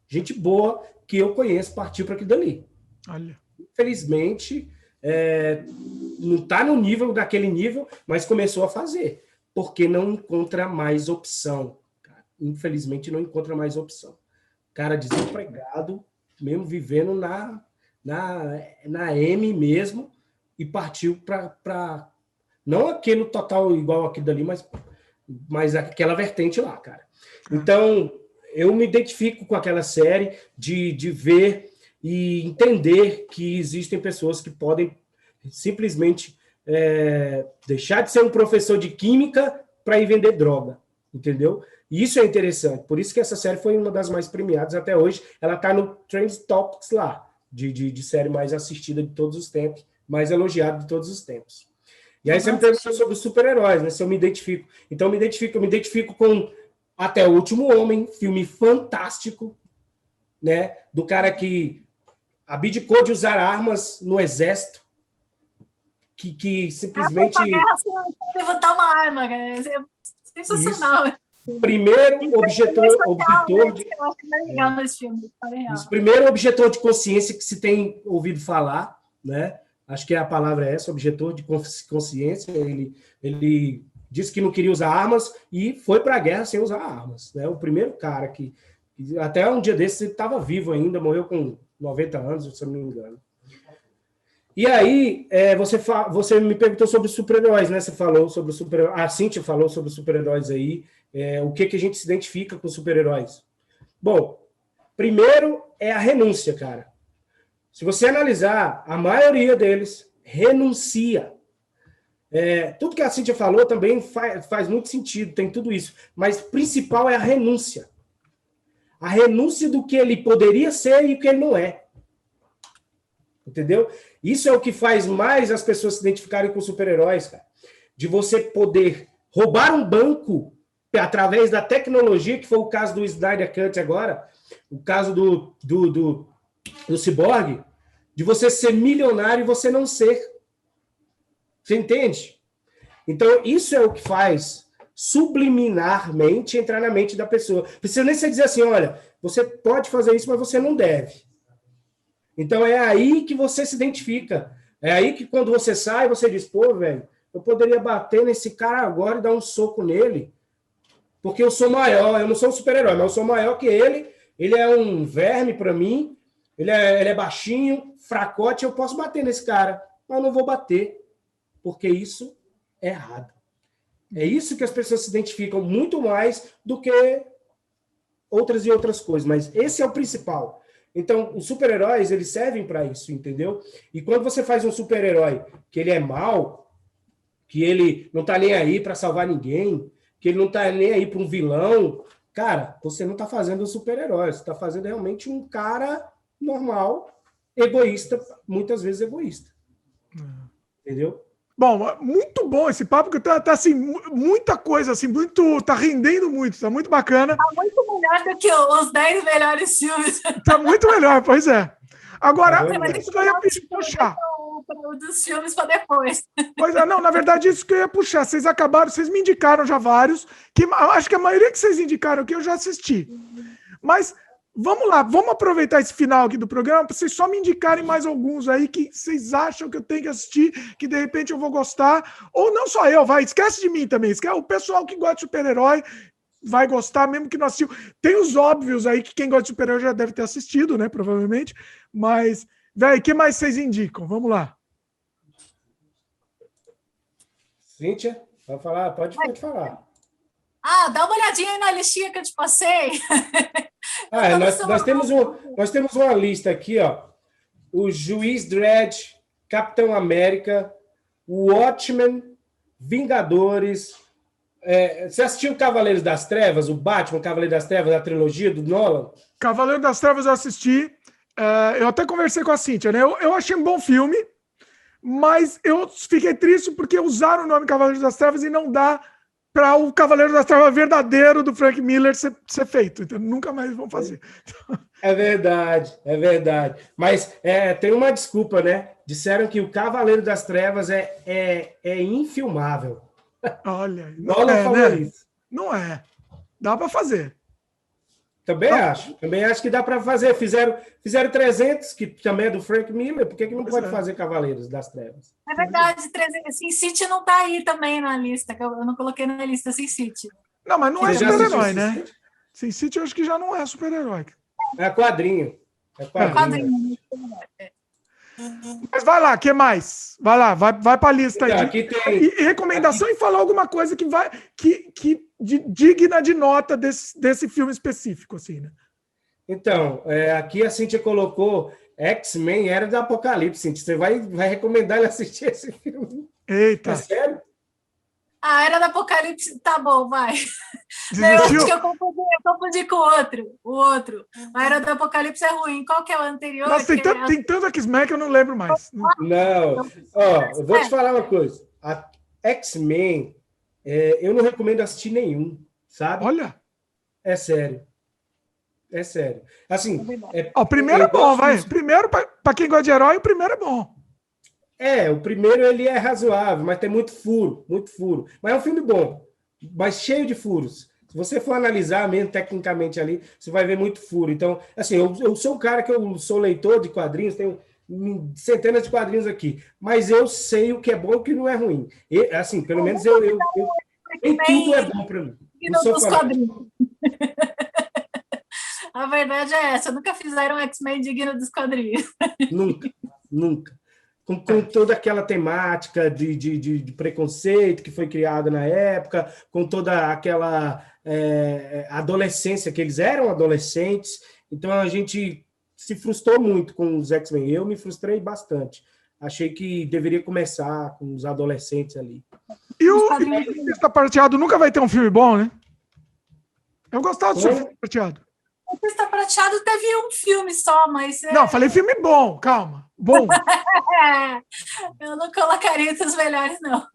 [SPEAKER 3] Gente boa que eu conheço partiu para aquilo dali.
[SPEAKER 1] Olha.
[SPEAKER 3] Infelizmente, não está no nível daquele nível, mas começou a fazer, porque não encontra mais opção. Cara. Infelizmente, não encontra mais opção. Cara desempregado, mesmo vivendo na M mesmo, e partiu para não aquele total igual aquilo dali, mas aquela vertente lá, cara. Então, eu me identifico com aquela série de ver e entender que existem pessoas que podem simplesmente deixar de ser um professor de química para ir vender droga, entendeu? E isso é interessante. Por isso que essa série foi uma das mais premiadas até hoje. Ela está no Trend Topics lá, de série mais assistida de todos os tempos, mais elogiada de todos os tempos. E aí você me perguntou sobre os super-heróis, né? Se eu me identifico. Então, eu me identifico com Até o Último Homem, filme fantástico, né? Do cara que abdicou de usar armas no exército, que simplesmente...
[SPEAKER 2] levantar uma arma, cara. É sensacional.
[SPEAKER 3] Isso. Primeiro objetor de consciência que se tem ouvido falar, né? Acho que a palavra é essa, objetor de consciência. Ele disse que não queria usar armas e foi para a guerra sem usar armas, né? O primeiro cara que até um dia desses ele estava vivo ainda, morreu com 90 anos, se eu não me engano. E aí, você me perguntou sobre super-heróis, né? Você falou sobre super-heróis. A Cíntia falou sobre super-heróis aí. O que a gente se identifica com super-heróis? Bom, primeiro é a renúncia, cara. Se você analisar, a maioria deles renuncia. Tudo que a Cíntia falou também faz muito sentido, tem tudo isso. Mas o principal é a renúncia. A renúncia do que ele poderia ser e o que ele não é. Entendeu? Isso é o que faz mais as pessoas se identificarem com super-heróis, cara. De você poder roubar um banco através da tecnologia, que foi o caso do Snyder Cut agora, o caso do Cyborg, de você ser milionário e você não ser. Você entende? Então, isso é o que faz subliminarmente entrar na mente da pessoa. Precisa nem você dizer assim, olha, você pode fazer isso, mas você não deve. Então, é aí que você se identifica. É aí que quando você sai, você diz, pô, velho, eu poderia bater nesse cara agora e dar um soco nele, porque eu sou maior, eu não sou um super-herói, mas eu sou maior que ele é um verme para mim, ele é baixinho, fracote, eu posso bater nesse cara, mas eu não vou bater, porque isso é errado. É isso que as pessoas se identificam muito mais do que outras e outras coisas, mas esse é o principal. Então, os super-heróis, eles servem para isso, entendeu? E quando você faz um super-herói que ele é mau, que ele não tá nem aí para salvar ninguém, que ele não tá nem aí para um vilão, cara, você não tá fazendo um super-herói, você tá fazendo realmente um cara normal, egoísta, muitas vezes egoísta. Entendeu?
[SPEAKER 1] Bom, muito bom esse papo, porque tá assim, muita coisa, assim, tá rendendo muito, tá muito bacana.
[SPEAKER 2] Tá muito melhor do que os 10 melhores filmes.
[SPEAKER 1] Tá muito melhor, pois é. Agora, isso que eu ia puxar.
[SPEAKER 2] Dos filmes para depois.
[SPEAKER 1] Pois é, não, na verdade, isso que eu ia puxar. Vocês me indicaram já vários, que acho que a maioria que vocês indicaram aqui eu já assisti. Mas vamos lá, vamos aproveitar esse final aqui do programa para vocês só me indicarem mais alguns aí que vocês acham que eu tenho que assistir, que de repente eu vou gostar. Ou não só eu, esquece de mim também. Esquece, o pessoal que gosta de super-herói vai gostar, mesmo que não assistiu. Tem os óbvios aí que quem gosta de super-herói já deve ter assistido, né? Provavelmente. Mas, velho, o que mais vocês indicam? Vamos lá.
[SPEAKER 3] Cíntia, pode falar? Pode falar.
[SPEAKER 2] Dá uma olhadinha aí na listinha que eu te passei.
[SPEAKER 3] Nós temos uma lista aqui, ó. O Juiz Dredd, Capitão América, Watchmen, Vingadores. Você assistiu Cavaleiros das Trevas, o Batman, Cavaleiro das Trevas, a trilogia do Nolan?
[SPEAKER 1] Cavaleiro das Trevas eu assisti. Eu até conversei com a Cíntia, né? Eu achei um bom filme, mas eu fiquei triste porque usaram o nome Cavaleiro das Trevas e não dá para o Cavaleiro das Trevas verdadeiro do Frank Miller ser feito. Então, nunca mais vão fazer.
[SPEAKER 3] É verdade. Mas tem uma desculpa, né? Disseram que o Cavaleiro das Trevas é infilmável.
[SPEAKER 1] Olha, não
[SPEAKER 3] Nolan
[SPEAKER 1] é,
[SPEAKER 3] falou
[SPEAKER 1] né?
[SPEAKER 3] isso.
[SPEAKER 1] Não é. Dá para fazer.
[SPEAKER 3] Também acho. Também acho que dá para fazer. Fizeram 300, que também é do Frank Miller. Por que não
[SPEAKER 1] Pois
[SPEAKER 3] pode
[SPEAKER 1] é.
[SPEAKER 3] fazer Cavaleiros das Trevas?
[SPEAKER 2] É verdade, Sin City não tá aí também na lista, que eu não coloquei na lista Sin City.
[SPEAKER 1] Não, mas não é
[SPEAKER 3] Você já assistiu
[SPEAKER 1] super-herói,
[SPEAKER 3] Sin
[SPEAKER 1] né?
[SPEAKER 3] City?
[SPEAKER 1] Sin City eu acho que já não é super-herói.
[SPEAKER 3] É quadrinho. É quadrinho.
[SPEAKER 1] Mas vai lá, o que mais? Vai lá, vai para a lista
[SPEAKER 3] Então,
[SPEAKER 1] aí.
[SPEAKER 3] aqui tem...
[SPEAKER 1] E recomendação e falar alguma coisa que vai digna de nota desse filme específico, assim, né?
[SPEAKER 3] Então, aqui a Cíntia colocou X-Men Era do Apocalipse, Cíntia. Você vai recomendar ele assistir esse filme?
[SPEAKER 1] Eita.
[SPEAKER 3] É sério?
[SPEAKER 2] Ah, Era do Apocalipse, tá bom, vai.
[SPEAKER 1] Desistiu?
[SPEAKER 2] Eu confundi com o outro. A Era do Apocalipse é ruim. Qual que é o anterior?
[SPEAKER 1] Nossa, tem tanto X-Men que eu não lembro mais.
[SPEAKER 3] Não. Ó, eu vou te falar uma coisa. A X-Men, eu não recomendo assistir nenhum, sabe?
[SPEAKER 1] Olha.
[SPEAKER 3] É sério. É sério. Assim,
[SPEAKER 1] O primeiro é bom, vai. Primeiro, para quem gosta de herói, o primeiro é bom.
[SPEAKER 3] O primeiro ele é razoável, mas tem muito furo, muito furo. Mas é um filme bom, mas cheio de furos. Se você for analisar mesmo tecnicamente ali, você vai ver muito furo. Então, assim, eu sou um cara que eu sou leitor de quadrinhos, tenho centenas de quadrinhos aqui, mas eu sei o que é bom e o que não é ruim. E, assim, pelo menos nem tudo é bom para mim. Não sou fanático.
[SPEAKER 2] A verdade é essa, nunca fizeram X-Men digno dos quadrinhos.
[SPEAKER 3] Nunca. Com toda aquela temática de preconceito que foi criada na época, com toda aquela adolescência, que eles eram adolescentes, então a gente se frustrou muito com os X-Men. Eu me frustrei bastante. Achei que deveria começar com os adolescentes ali.
[SPEAKER 1] E o Surfista Prateado nunca vai ter um filme bom, né? Eu gostava do Surfista Prateado.
[SPEAKER 2] O Surfista Prateado teve um filme só, mas...
[SPEAKER 1] Não, falei filme bom, calma. Bom.
[SPEAKER 2] Eu não colocaria entre os melhores, não.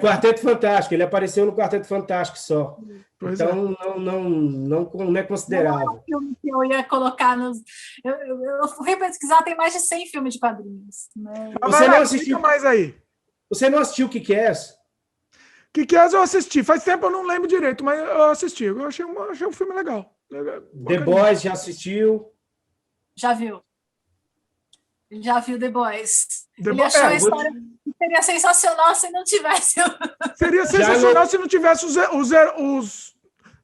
[SPEAKER 3] Quarteto Fantástico. Ele apareceu no Quarteto Fantástico só.
[SPEAKER 1] Pois
[SPEAKER 3] então, não é considerável.
[SPEAKER 2] Não é um filme que eu ia colocar nos... Eu fui pesquisar, tem mais de 100 filmes de quadrinhos. Né?
[SPEAKER 3] Você não assistiu
[SPEAKER 1] mais aí?
[SPEAKER 3] Você não assistiu o Kick-Ass?
[SPEAKER 1] Kick-Ass eu assisti. Faz tempo eu não lembro direito, mas eu assisti. Eu achei um filme legal.
[SPEAKER 3] The Boys, já assistiu?
[SPEAKER 2] Já viu The Boys. Ele
[SPEAKER 1] Boys,
[SPEAKER 2] achou a história que seria sensacional se não tivesse...
[SPEAKER 1] Seria sensacional se não tivesse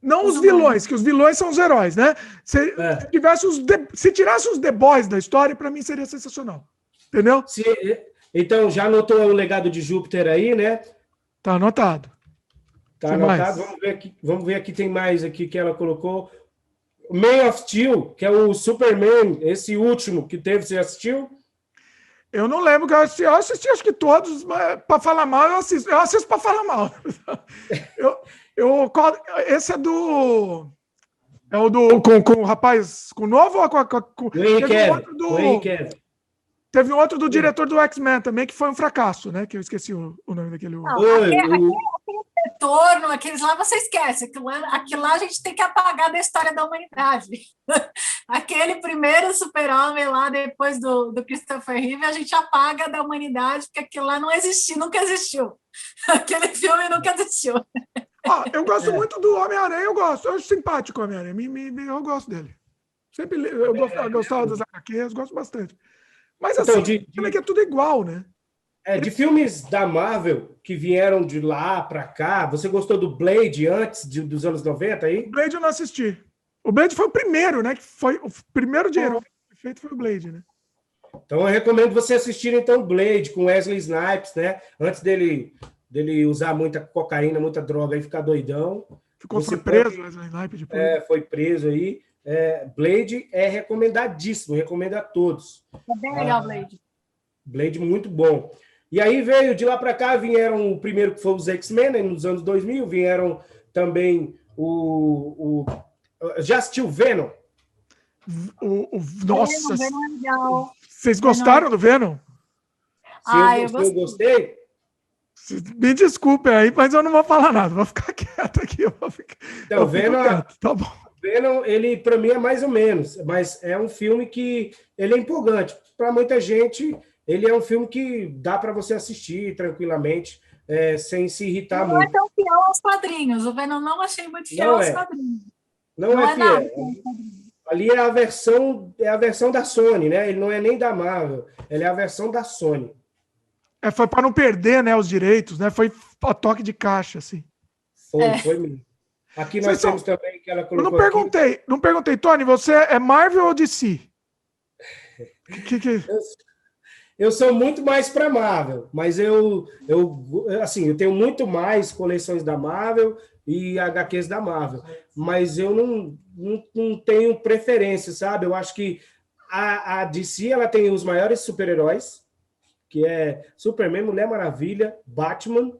[SPEAKER 1] não os vilões, que os vilões são os heróis, né? Se tirasse os The Boys da história, para mim seria sensacional. Entendeu?
[SPEAKER 3] Então, já anotou o Legado de Júpiter aí, né?
[SPEAKER 1] Tá anotado.
[SPEAKER 3] Tá anotado. Vamos ver aqui, tem mais aqui que ela colocou. Man of Steel, que é o Superman, esse último que teve, você assistiu?
[SPEAKER 1] Eu não lembro que eu assisti acho que todos, mas para falar mal, eu assisto para falar mal. Esse é do... É o do... Com o rapaz... Com o novo ou com
[SPEAKER 3] o Henry
[SPEAKER 1] Teve um outro do diretor do X-Men também, que foi um fracasso, né? Que eu esqueci o nome daquele...
[SPEAKER 2] Aquele retorno, aqueles lá você esquece. Aquilo lá a gente tem que apagar da história da humanidade. Aquele primeiro super-homem lá, depois do Christopher Reeve, a gente apaga da humanidade, porque aquilo lá não existiu, nunca existiu. Aquele filme nunca existiu.
[SPEAKER 1] Eu gosto muito do Homem-Aranha, eu acho simpático o Homem-Aranha, eu gosto dele. Sempre eu gostava das HQs, gosto bastante. Mas assim, que é tudo igual, né?
[SPEAKER 3] De filmes da Marvel que vieram de lá para cá, você gostou do Blade antes dos anos 90 aí?
[SPEAKER 1] O Blade eu não assisti. O Blade foi o primeiro, né? Que foi o primeiro de herói feito foi o Blade, né?
[SPEAKER 3] Então eu recomendo você assistir então Blade com Wesley Snipes, né? Antes dele usar muita cocaína, muita droga e ficar doidão.
[SPEAKER 1] Foi preso, Wesley Snipes depois.
[SPEAKER 3] Foi preso aí. Blade é recomendadíssimo, recomendo a todos.
[SPEAKER 2] É bem legal, Blade.
[SPEAKER 3] Blade muito bom. E aí veio, de lá para cá, vieram o primeiro que foi os X-Men, né, nos anos 2000, vieram também já assistiu Venom?
[SPEAKER 1] Nossa!
[SPEAKER 2] Venom é legal.
[SPEAKER 1] Vocês gostaram do Venom?
[SPEAKER 3] Eu gostei.
[SPEAKER 1] Me desculpem aí, mas eu não vou falar nada, vou ficar quieto aqui.
[SPEAKER 3] Então, Venom,
[SPEAKER 1] tá bom.
[SPEAKER 3] Venom, ele para mim é mais ou menos, mas é um filme que ele é empolgante. Para muita gente, ele é um filme que dá para você assistir tranquilamente. sem se irritar
[SPEAKER 2] Não
[SPEAKER 3] muito.
[SPEAKER 2] é tão fiel aos quadrinhos. O Venom não achei muito fiel aos quadrinhos.
[SPEAKER 3] Não é fiel.
[SPEAKER 2] Nada.
[SPEAKER 3] Ali é a versão da Sony, né? Ele não é nem da Marvel, ele é a versão da Sony.
[SPEAKER 1] Foi para não perder, né, os direitos, né? Foi a toque de caixa, assim.
[SPEAKER 3] Foi mesmo. Aqui nós temos também que ela colocou.
[SPEAKER 1] Não perguntei, Tony, você é Marvel ou DC?
[SPEAKER 3] Eu sou muito mais para Marvel, mas eu tenho muito mais coleções da Marvel e HQs da Marvel, mas eu não tenho preferência, sabe? Eu acho que a DC ela tem os maiores super-heróis, que é Superman, Mulher Maravilha, Batman,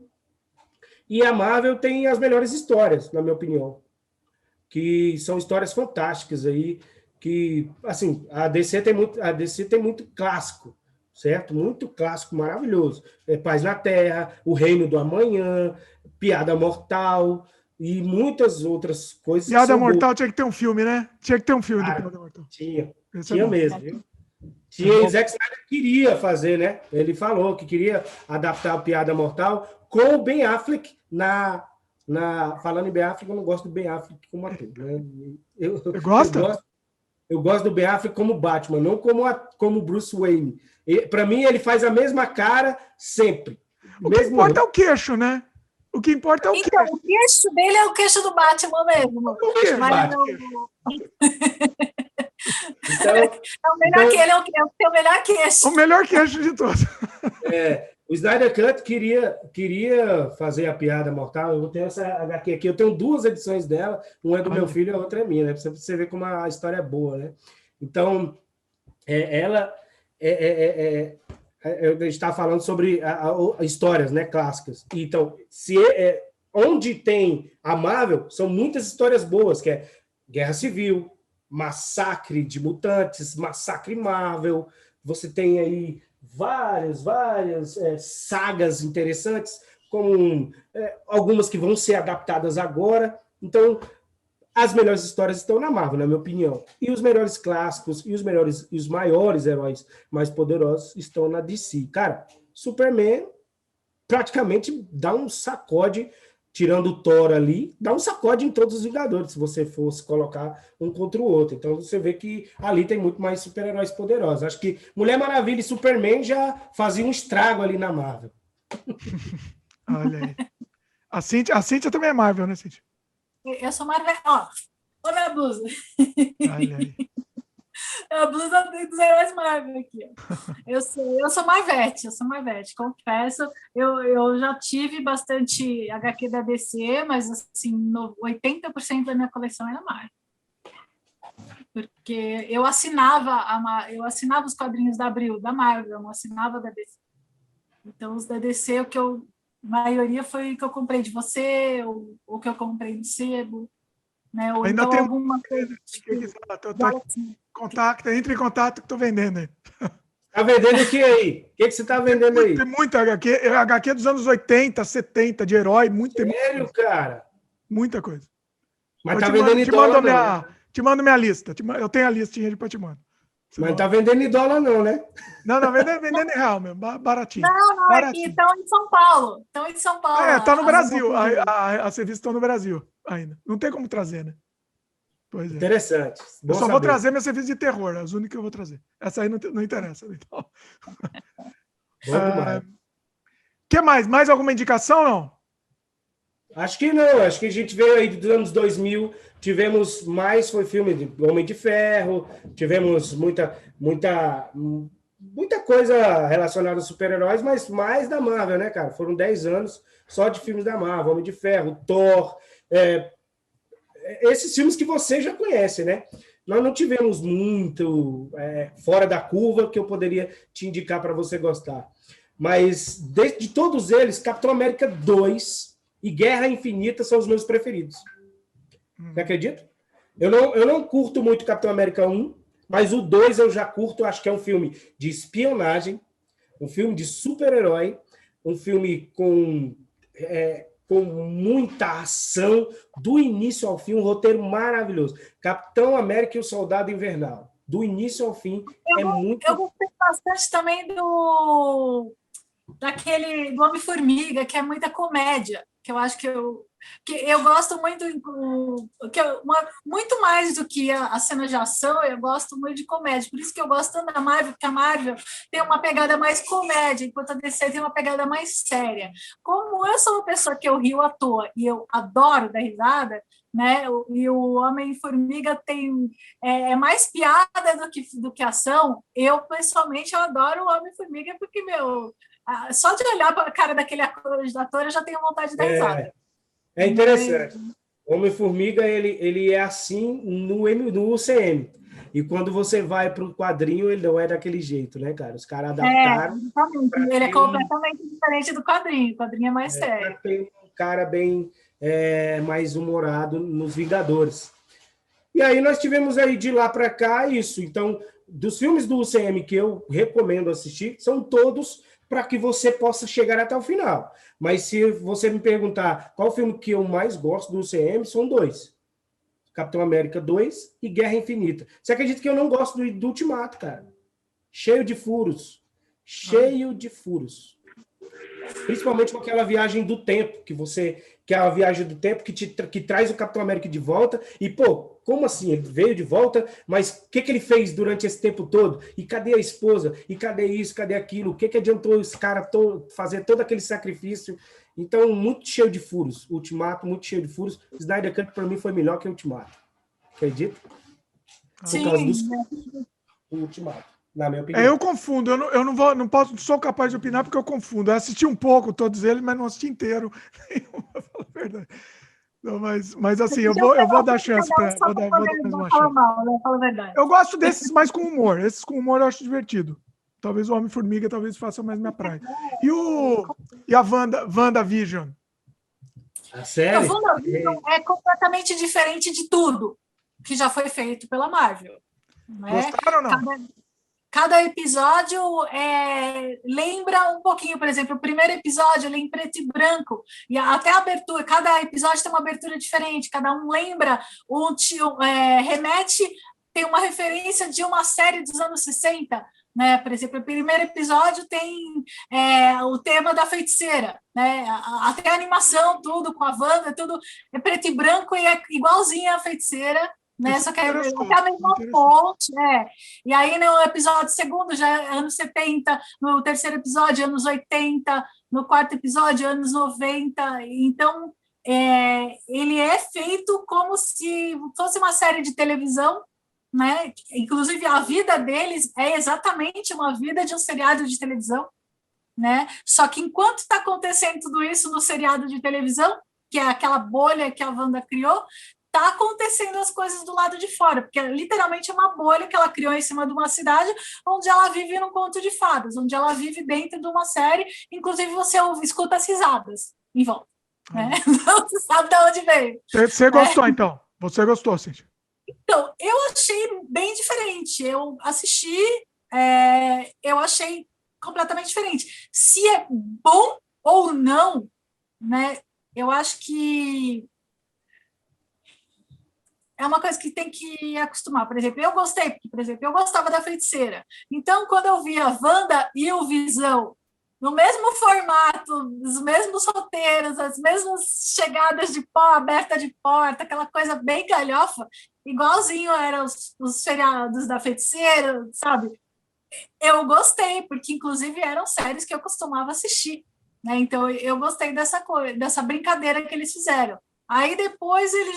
[SPEAKER 3] e a Marvel tem as melhores histórias, na minha opinião, que são histórias fantásticas aí, que, assim, a DC tem muito clássico, certo? Muito clássico, maravilhoso. Paz na Terra, O Reino do Amanhã, Piada Mortal e muitas outras coisas.
[SPEAKER 1] Piada Mortal tinha que ter um filme, né? Tinha que ter um filme do Piada Mortal.
[SPEAKER 3] Tinha mesmo, viu? Tinha, o Zack Snyder queria fazer, né? Ele falou que queria adaptar o Piada Mortal com o Ben Affleck falando em Ben Affleck, eu não gosto do Ben Affleck como ator. Né? Eu gosto do Ben Affleck como Batman, não como Bruce Wayne. Para mim, ele faz a mesma cara sempre.
[SPEAKER 1] O que importa é o queixo, né? O que importa é o queixo.
[SPEAKER 2] Então, o queixo dele é o queixo do Batman mesmo.
[SPEAKER 3] Então,
[SPEAKER 2] é o melhor que o melhor queixo.
[SPEAKER 1] O melhor queixo de todos.
[SPEAKER 3] O Snyder Cut queria fazer a Piada Mortal. Eu tenho essa HQ aqui, eu tenho 2 edições dela, uma é do meu filho e a outra é minha, né? Pra você ver como a história é boa, né? Então, ela eu estava falando sobre histórias, né, clássicas. Então, onde tem a Marvel, são muitas histórias boas, que é Guerra Civil, Massacre de Mutantes, Massacre Marvel, você tem aí várias sagas interessantes, como algumas que vão ser adaptadas agora. Então, as melhores histórias estão na Marvel, na minha opinião. E os melhores clássicos e os maiores heróis mais poderosos estão na DC. Cara, Superman praticamente dá um sacode, tirando o Thor ali, dá um sacode em todos os Vingadores, se você fosse colocar um contra o outro. Então você vê que ali tem muito mais super-heróis poderosos. Acho que Mulher Maravilha e Superman já faziam um estrago ali na Marvel.
[SPEAKER 1] Olha aí. A Cíntia também é Marvel, né, Cíntia?
[SPEAKER 2] Eu sou Marvel. Olha a minha blusa.
[SPEAKER 1] Olha aí.
[SPEAKER 2] É a blusa dos heróis Marvel aqui. Eu sou Marvete, confesso. Eu já tive bastante HQ da DC, mas assim, 80% da minha coleção era Marvel. Porque eu assinava os quadrinhos da Abril, da Marvel, eu não assinava da DC. Então, os da DC, a maioria foi o que eu comprei de você, ou o que eu comprei no sebo, né? Ou
[SPEAKER 1] ainda
[SPEAKER 2] então
[SPEAKER 1] tem
[SPEAKER 2] alguma coisa.
[SPEAKER 1] Entre em contato que estou vendendo aí.
[SPEAKER 3] Tá vendendo o que aí? O que você tá vendendo aí?
[SPEAKER 1] Tem muita HQ dos anos 80, 70, de herói.
[SPEAKER 3] Sério, cara?
[SPEAKER 1] Muita coisa.
[SPEAKER 3] Mas tá vendendo em dólar,
[SPEAKER 1] te mando minha lista. Eu tenho a listinha para te mandar.
[SPEAKER 3] Mas não tá vendendo em dólar, não, né?
[SPEAKER 1] Não, vendendo em real mesmo, baratinho.
[SPEAKER 2] Não,
[SPEAKER 1] baratinho.
[SPEAKER 2] Aqui estão em São Paulo.
[SPEAKER 1] Tá no Brasil. As revistas estão no Brasil ainda. Não tem como trazer, né? Pois é.
[SPEAKER 3] Interessante.
[SPEAKER 1] Eu só vou trazer minhas revistas de terror, as únicas que eu vou trazer. Essa aí não interessa. Então. Que mais? Mais alguma indicação, não?
[SPEAKER 3] Acho que não. Acho que a gente veio aí dos anos 2000, tivemos mais, foi filme de Homem de Ferro, tivemos muita coisa relacionada a super-heróis, mas mais da Marvel, né, cara? Foram 10 anos só de filmes da Marvel, Homem de Ferro, Thor, esses filmes que você já conhece, né? Nós não tivemos muito fora da curva que eu poderia te indicar para você gostar. Mas de todos eles, Capitão América 2 e Guerra Infinita são os meus preferidos. Você acredita? Eu não curto muito Capitão América 1, mas o 2 eu já curto. Acho que é um filme de espionagem, um filme de super-herói, um filme com muita ação, do início ao fim, um roteiro maravilhoso. Capitão América e o Soldado Invernal. Do início ao fim, muito...
[SPEAKER 2] Eu gostei bastante também daquele do Homem-Formiga, que é muita comédia, que eu acho que eu gosto muito, muito mais do que a cena de ação, eu gosto muito de comédia. Por isso que eu gosto tanto da Marvel, porque a Marvel tem uma pegada mais comédia, enquanto a DC tem uma pegada mais séria. Como eu sou uma pessoa que eu rio à toa e eu adoro dar risada, né? E o Homem-Formiga tem mais piada do que ação. Eu, pessoalmente, eu adoro o Homem-Formiga porque, só de olhar para a cara daquele ator, eu já tenho vontade de dar risada.
[SPEAKER 3] É interessante. O Homem-Formiga, ele é assim no UCM. E quando você vai para o quadrinho, ele não é daquele jeito, né, cara? Os caras adaptaram.
[SPEAKER 2] Ele é completamente diferente do quadrinho. O quadrinho é mais sério.
[SPEAKER 3] Tem um cara bem mais humorado nos Vingadores. E aí nós tivemos aí de lá para cá isso. Então, dos filmes do UCM que eu recomendo assistir, são todos para que você possa chegar até o final. Mas se você me perguntar qual filme que eu mais gosto do UCM, são 2. Capitão América 2 e Guerra Infinita. Você acredita que eu não gosto do Ultimato, cara? Cheio de furos. Cheio de furos. Principalmente com aquela viagem do tempo, que é a viagem do tempo que traz o Capitão América de volta. E, pô, como assim? Ele veio de volta, mas o que ele fez durante esse tempo todo? E cadê a esposa? E cadê isso? Cadê aquilo? O que adiantou esse cara fazer todo aquele sacrifício? Então, muito cheio de furos. Ultimato, muito cheio de furos. Snyder Cut, para mim, foi melhor que o Ultimato. Acredita?
[SPEAKER 2] Sim.
[SPEAKER 3] Por causa do Ultimato. Na minha opinião.
[SPEAKER 1] Eu confundo, eu não sou capaz de opinar porque eu confundo. Eu assisti um pouco todos eles, mas não assisti inteiro. Pra falar a verdade. Não, mas assim, eu vou dar chance para. Vou dar mais uma chance. Eu gosto desses mais com humor. Esses com humor eu acho divertido. Talvez o Homem-Formiga talvez faça mais minha praia. E a WandaVision?
[SPEAKER 3] A série?
[SPEAKER 2] A WandaVision é completamente diferente de tudo que já foi feito pela Marvel. Né?
[SPEAKER 1] Gostaram ou não?
[SPEAKER 2] Cada episódio lembra um pouquinho, por exemplo, o primeiro episódio ele é em preto e branco, e até a abertura, cada episódio tem uma abertura diferente, cada um lembra, remete, tem uma referência de uma série dos anos 60, né? Por exemplo, o primeiro episódio tem o tema da feiticeira, né? Até a animação, tudo com a Wanda, tudo é preto e branco e é igualzinho a feiticeira. Né? Só que é a mesma fonte, E aí no episódio segundo já é anos 70, no terceiro episódio anos 80, no quarto episódio anos 90. Então ele é feito como se fosse uma série de televisão, né? Inclusive a vida deles é exatamente uma vida de um seriado de televisão, né? Só que enquanto está acontecendo tudo isso no seriado de televisão, que é aquela bolha que a Wanda criou, está acontecendo as coisas do lado de fora, porque literalmente é uma bolha que ela criou em cima de uma cidade onde ela vive num conto de fadas, onde ela vive dentro de uma série, inclusive você escuta as risadas em volta. Né? Então, você sabe de onde veio.
[SPEAKER 1] Você gostou, então? Você gostou, Cíntia?
[SPEAKER 2] Então, eu achei bem diferente. Eu assisti, eu achei completamente diferente. Se é bom ou não, né? Eu acho que é uma coisa que tem que acostumar. Por exemplo, eu gostei, porque, por exemplo, eu gostava da feiticeira. Então, quando eu vi a Wanda e o Visão no mesmo formato, os mesmos roteiros, as mesmas chegadas de pó, aberta de porta, aquela coisa bem galhofa, igualzinho eram os seriados da feiticeira, sabe? Eu gostei, porque, inclusive, eram séries que eu costumava assistir. Né? Então, eu gostei dessa brincadeira que eles fizeram. Aí depois ele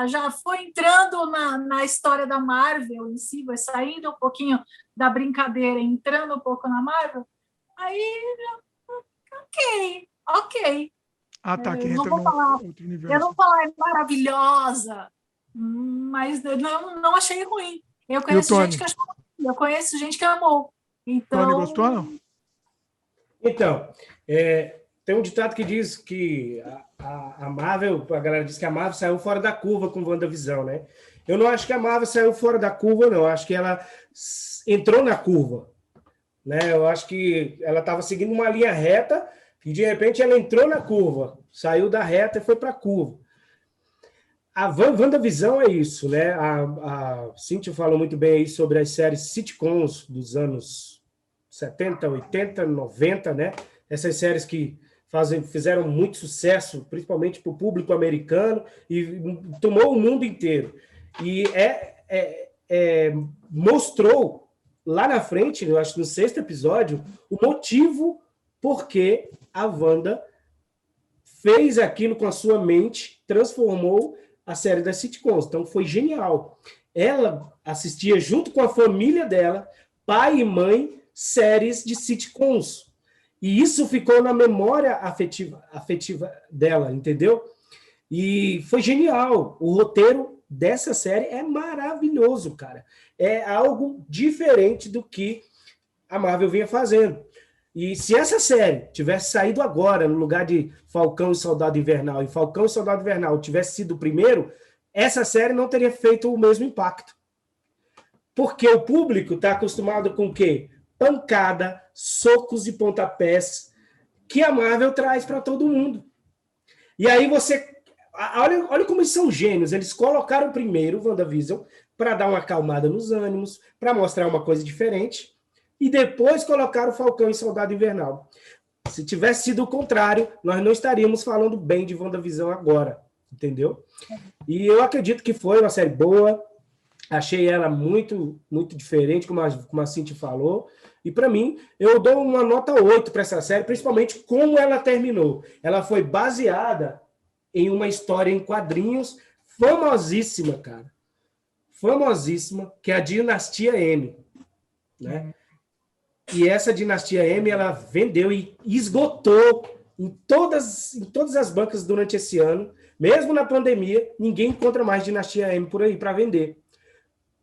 [SPEAKER 2] já foi entrando na história da Marvel em si, vai saindo um pouquinho da brincadeira, entrando um pouco na Marvel. Aí, ok.
[SPEAKER 1] Ah, tá, que
[SPEAKER 2] entra
[SPEAKER 1] outro universo.
[SPEAKER 2] Eu não vou falar é maravilhosa, mas não achei ruim. Eu conheço gente que achou ruim, eu conheço gente que amou. Então...
[SPEAKER 1] Tony gostou ou não?
[SPEAKER 3] Então, tem um ditado que diz que a Marvel, a galera diz que a Marvel saiu fora da curva com WandaVision, né? Eu não acho que a Marvel saiu fora da curva, não. Eu acho que ela entrou na curva, né? Eu acho que ela estava seguindo uma linha reta e, de repente, ela entrou na curva. Saiu da reta e foi para a curva. A WandaVision é isso, né? A Cíntia falou muito bem aí sobre as séries sitcoms dos anos 70, 80, 90, né? Essas séries que fizeram muito sucesso, principalmente para o público americano, e tomou o mundo inteiro. E mostrou lá na frente, eu acho que no 6º episódio, o motivo por que a Wanda fez aquilo com a sua mente, transformou a série das sitcoms. Então foi genial. Ela assistia junto com a família dela, pai e mãe, séries de sitcoms. E isso ficou na memória afetiva dela, entendeu? E foi genial. O roteiro dessa série é maravilhoso, cara. É algo diferente do que a Marvel vinha fazendo. E se essa série tivesse saído agora, no lugar de Falcão e Soldado Invernal, e Falcão e Soldado Invernal tivesse sido o primeiro, essa série não teria feito o mesmo impacto. Porque o público está acostumado com o quê? Pancada, socos e pontapés que a Marvel traz para todo mundo. E aí você... Olha como eles são gênios. Eles colocaram primeiro o WandaVision para dar uma acalmada nos ânimos, para mostrar uma coisa diferente, e depois colocaram o Falcão e Soldado Invernal. Se tivesse sido o contrário, nós não estaríamos falando bem de WandaVision agora, entendeu? E eu acredito que foi uma série boa, achei ela muito, muito diferente, como a Cintia falou, e para mim, eu dou uma nota 8 para essa série, principalmente como ela terminou. Ela foi baseada em uma história em quadrinhos famosíssima, cara. Famosíssima, que é a Dinastia M, né? E essa Dinastia M, ela vendeu e esgotou em todas as bancas durante esse ano. Mesmo na pandemia, ninguém encontra mais Dinastia M por aí para vender.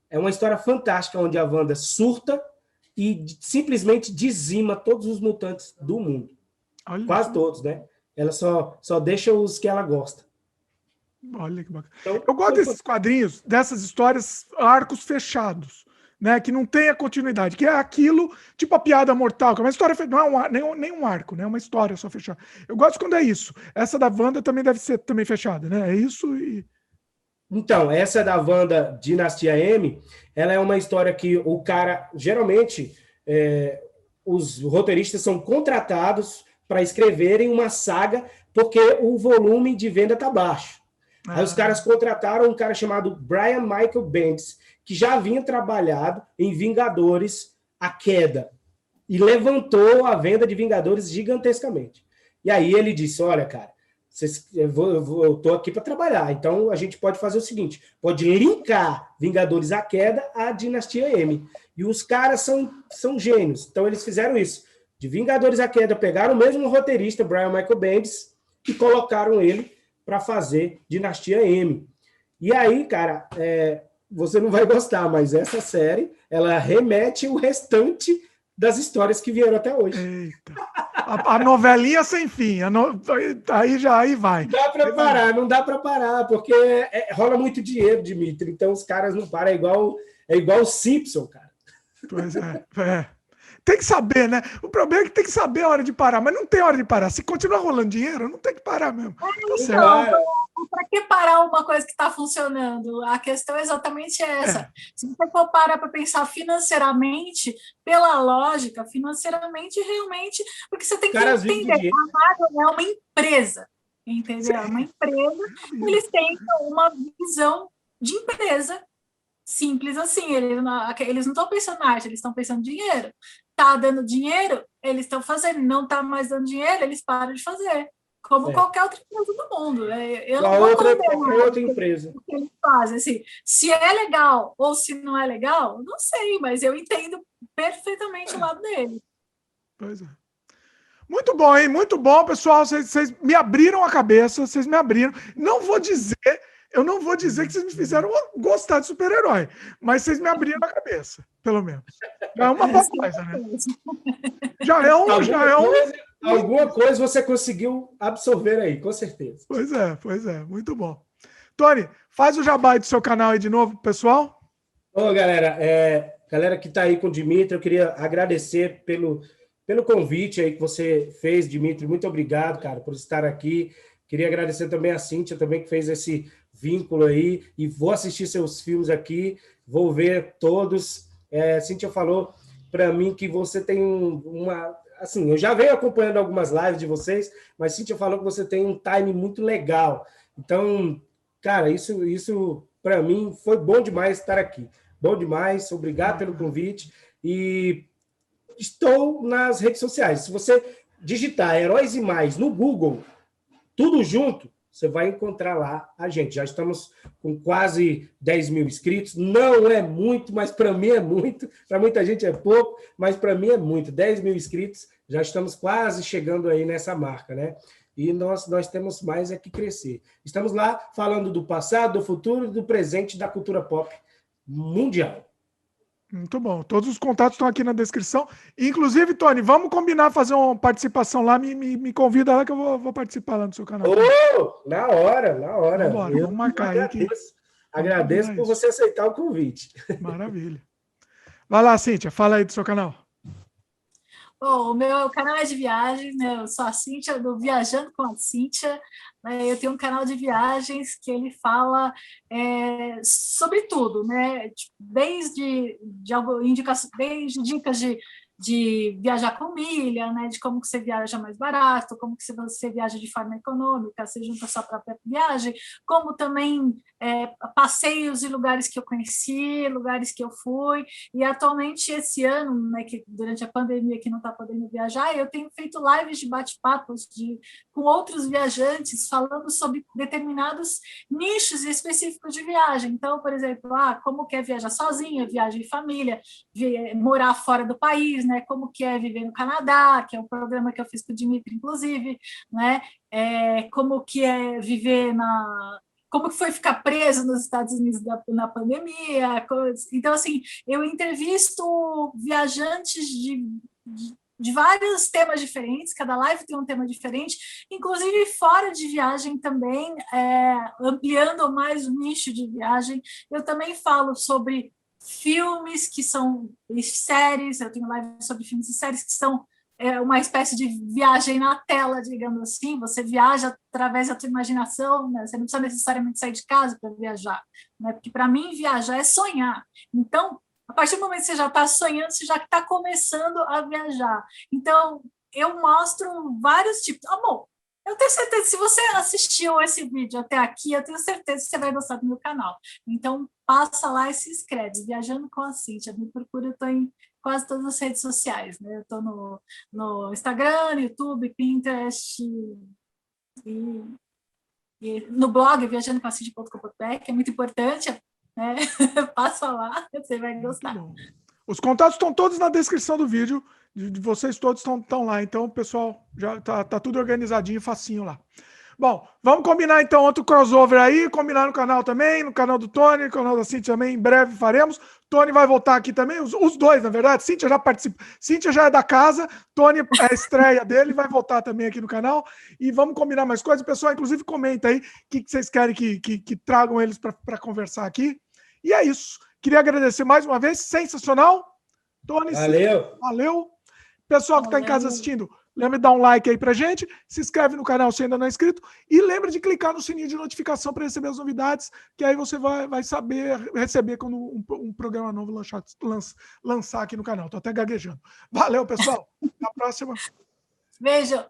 [SPEAKER 3] É uma história fantástica, onde a Wanda surta e simplesmente dizima todos os mutantes do mundo.
[SPEAKER 1] Olha.
[SPEAKER 3] Quase todos, né? Ela só deixa os que ela gosta.
[SPEAKER 1] Olha que bacana.
[SPEAKER 3] Então,
[SPEAKER 1] eu gosto desses quadrinhos, dessas histórias, arcos fechados, né? Que não tem a continuidade, que é aquilo, tipo a Piada Mortal, que é uma história, não é nem um arco, né? É uma história só fechada. Eu gosto quando é isso. Essa da Wanda também deve ser também fechada, né? É isso e...
[SPEAKER 3] Então, essa da Wanda Dinastia M, ela é uma história que o cara, geralmente, os roteiristas são contratados para escreverem uma saga, porque o volume de venda está baixo. Aí os caras contrataram um cara chamado Brian Michael Bendis, que já havia trabalhado em Vingadores A Queda, e levantou a venda de Vingadores gigantescamente. E aí ele disse, olha, cara, eu estou aqui para trabalhar, então a gente pode fazer o seguinte, pode linkar Vingadores A Queda à Dinastia M. E os caras são gênios, então eles fizeram isso. De Vingadores A Queda, pegaram o mesmo roteirista, Brian Michael Bendis, e colocaram ele para fazer Dinastia M. E aí, cara, você não vai gostar, mas essa série, ela remete o restante das histórias que vieram até hoje.
[SPEAKER 1] Eita. A novelinha sem fim. Aí vai.
[SPEAKER 3] Não dá para parar, porque rola muito dinheiro, Dimitri. Então os caras não param, é igual o Simpson, cara.
[SPEAKER 1] Pois é. Tem que saber, né? O problema é que tem que saber a hora de parar, mas não tem hora de parar. Se continuar rolando dinheiro, não tem que parar mesmo. Tá certo.
[SPEAKER 2] Para que parar uma coisa que está funcionando? A questão é exatamente essa. Se você for parar para pensar financeiramente, pela lógica, financeiramente, realmente, porque você tem que entender, a Marvel é uma empresa, entendeu? É uma empresa, eles têm uma visão de empresa simples assim. Eles não estão pensando na arte, eles estão pensando em dinheiro. Está dando dinheiro, eles estão fazendo. Não está mais dando dinheiro, eles param de fazer. Como qualquer outra empresa do mundo. Eu não vou
[SPEAKER 3] outra empresa.
[SPEAKER 2] O que eles fazem. Assim, se é legal ou se não é legal, não sei, mas eu entendo perfeitamente o lado dele.
[SPEAKER 1] Pois é. Muito bom, hein? Muito bom, pessoal. Vocês me abriram a cabeça, vocês me abriram. Eu não vou dizer que vocês me fizeram gostar de super-herói, mas vocês me abriram a cabeça, pelo menos. Já é uma boa coisa, né? Já é um...
[SPEAKER 3] Alguma coisa você conseguiu absorver aí, com certeza.
[SPEAKER 1] Pois é. Muito bom. Tony, faz o jabá do seu canal aí de novo, pessoal.
[SPEAKER 3] Ô, galera, galera que está aí com o Dimitri, eu queria agradecer pelo convite aí que você fez, Dimitri. Muito obrigado, cara, por estar aqui. Queria agradecer também a Cíntia, também, que fez esse vínculo aí. E vou assistir seus filmes aqui, vou ver todos. Cíntia falou para mim que você tem uma... Assim, eu já venho acompanhando algumas lives de vocês, mas Cíntia falou que você tem um time muito legal. Então, cara, isso para mim foi bom demais estar aqui. Bom demais, obrigado pelo convite. E estou nas redes sociais. Se você digitar Heróis e Mais no Google, tudo junto, você vai encontrar lá a gente. Já estamos com quase 10 mil inscritos. Não é muito, mas para mim é muito. Para muita gente é pouco, mas para mim é muito. 10 mil inscritos, já estamos quase chegando aí nessa marca, né? E nós temos mais é que crescer. Estamos lá falando do passado, do futuro e do presente da cultura pop mundial.
[SPEAKER 1] Muito bom. Todos os contatos estão aqui na descrição. Inclusive, Tony, vamos combinar fazer uma participação lá. Me convida lá que eu vou participar lá no seu canal.
[SPEAKER 3] Oh, na hora, na hora.
[SPEAKER 1] Vamos marcar aí.
[SPEAKER 3] Agradeço por você aceitar o convite.
[SPEAKER 1] Maravilha. Vai lá, Cíntia, fala aí do seu canal.
[SPEAKER 2] Bom, o meu canal é de viagens, né? Eu sou a Cíntia, do Viajando com a Cíntia. Eu tenho um canal de viagens que ele fala sobre tudo, né? Desde dicas de viajar com milha, né? De como que você viaja mais barato, como que você viaja de forma econômica, você junta a sua própria viagem, como também passeios e lugares que eu conheci, lugares que eu fui, e atualmente esse ano, né, que durante a pandemia que não está podendo viajar, eu tenho feito lives de bate-papos com outros viajantes falando sobre determinados nichos específicos de viagem. Então, por exemplo, como que é viajar sozinha, viagem em família, morar fora do país, né? Como que é viver no Canadá, que é um programa que eu fiz com o Dimitri, inclusive, né? Como que é viver como que foi ficar preso nos Estados Unidos na pandemia. Então, assim, eu entrevisto viajantes de vários temas diferentes, cada live tem um tema diferente, inclusive fora de viagem também, ampliando mais o nicho de viagem. Eu também falo sobre filmes que são séries, eu tenho live sobre filmes e séries que são uma espécie de viagem na tela, digamos assim. Você viaja através da sua imaginação, né? Você não precisa necessariamente sair de casa para viajar, né? Porque para mim viajar é sonhar. Então, a partir do momento que você já está sonhando, você já está começando a viajar. Então, eu mostro vários tipos. Bom, eu tenho certeza que se você assistiu esse vídeo até aqui, eu tenho certeza que você vai gostar do meu canal. Então, passa lá e se inscreve. Viajando com a Cíntia. Me procura, eu estou em quase todas as redes sociais, né? Eu estou no Instagram, YouTube, Pinterest e no blog viajandocomacintia.com.br, que é muito importante, né? Passa lá, você vai gostar.
[SPEAKER 1] Os contatos estão todos na descrição do vídeo, de vocês todos estão lá, então, pessoal, já tá tudo organizadinho, facinho lá. Bom, vamos combinar então outro crossover aí, combinar no canal também, no canal do Tony, no canal da Cíntia também, em breve faremos. Tony vai voltar aqui também, os dois, na verdade. Cíntia já participa, Cíntia já é da casa, Tony é a estreia dele, vai voltar também aqui no canal. E vamos combinar mais coisas. Pessoal, inclusive, comenta aí o que vocês querem que tragam eles para conversar aqui. E é isso. Queria agradecer mais uma vez, sensacional. Tony,
[SPEAKER 3] valeu.
[SPEAKER 1] Valeu. Pessoal que está em casa assistindo, lembra de dar um like aí pra gente, se inscreve no canal se ainda não é inscrito e lembra de clicar no sininho de notificação para receber as novidades, que aí você vai saber receber quando um programa novo lançar aqui no canal. Tô até gaguejando. Valeu, pessoal. Até a próxima.
[SPEAKER 2] Beijo.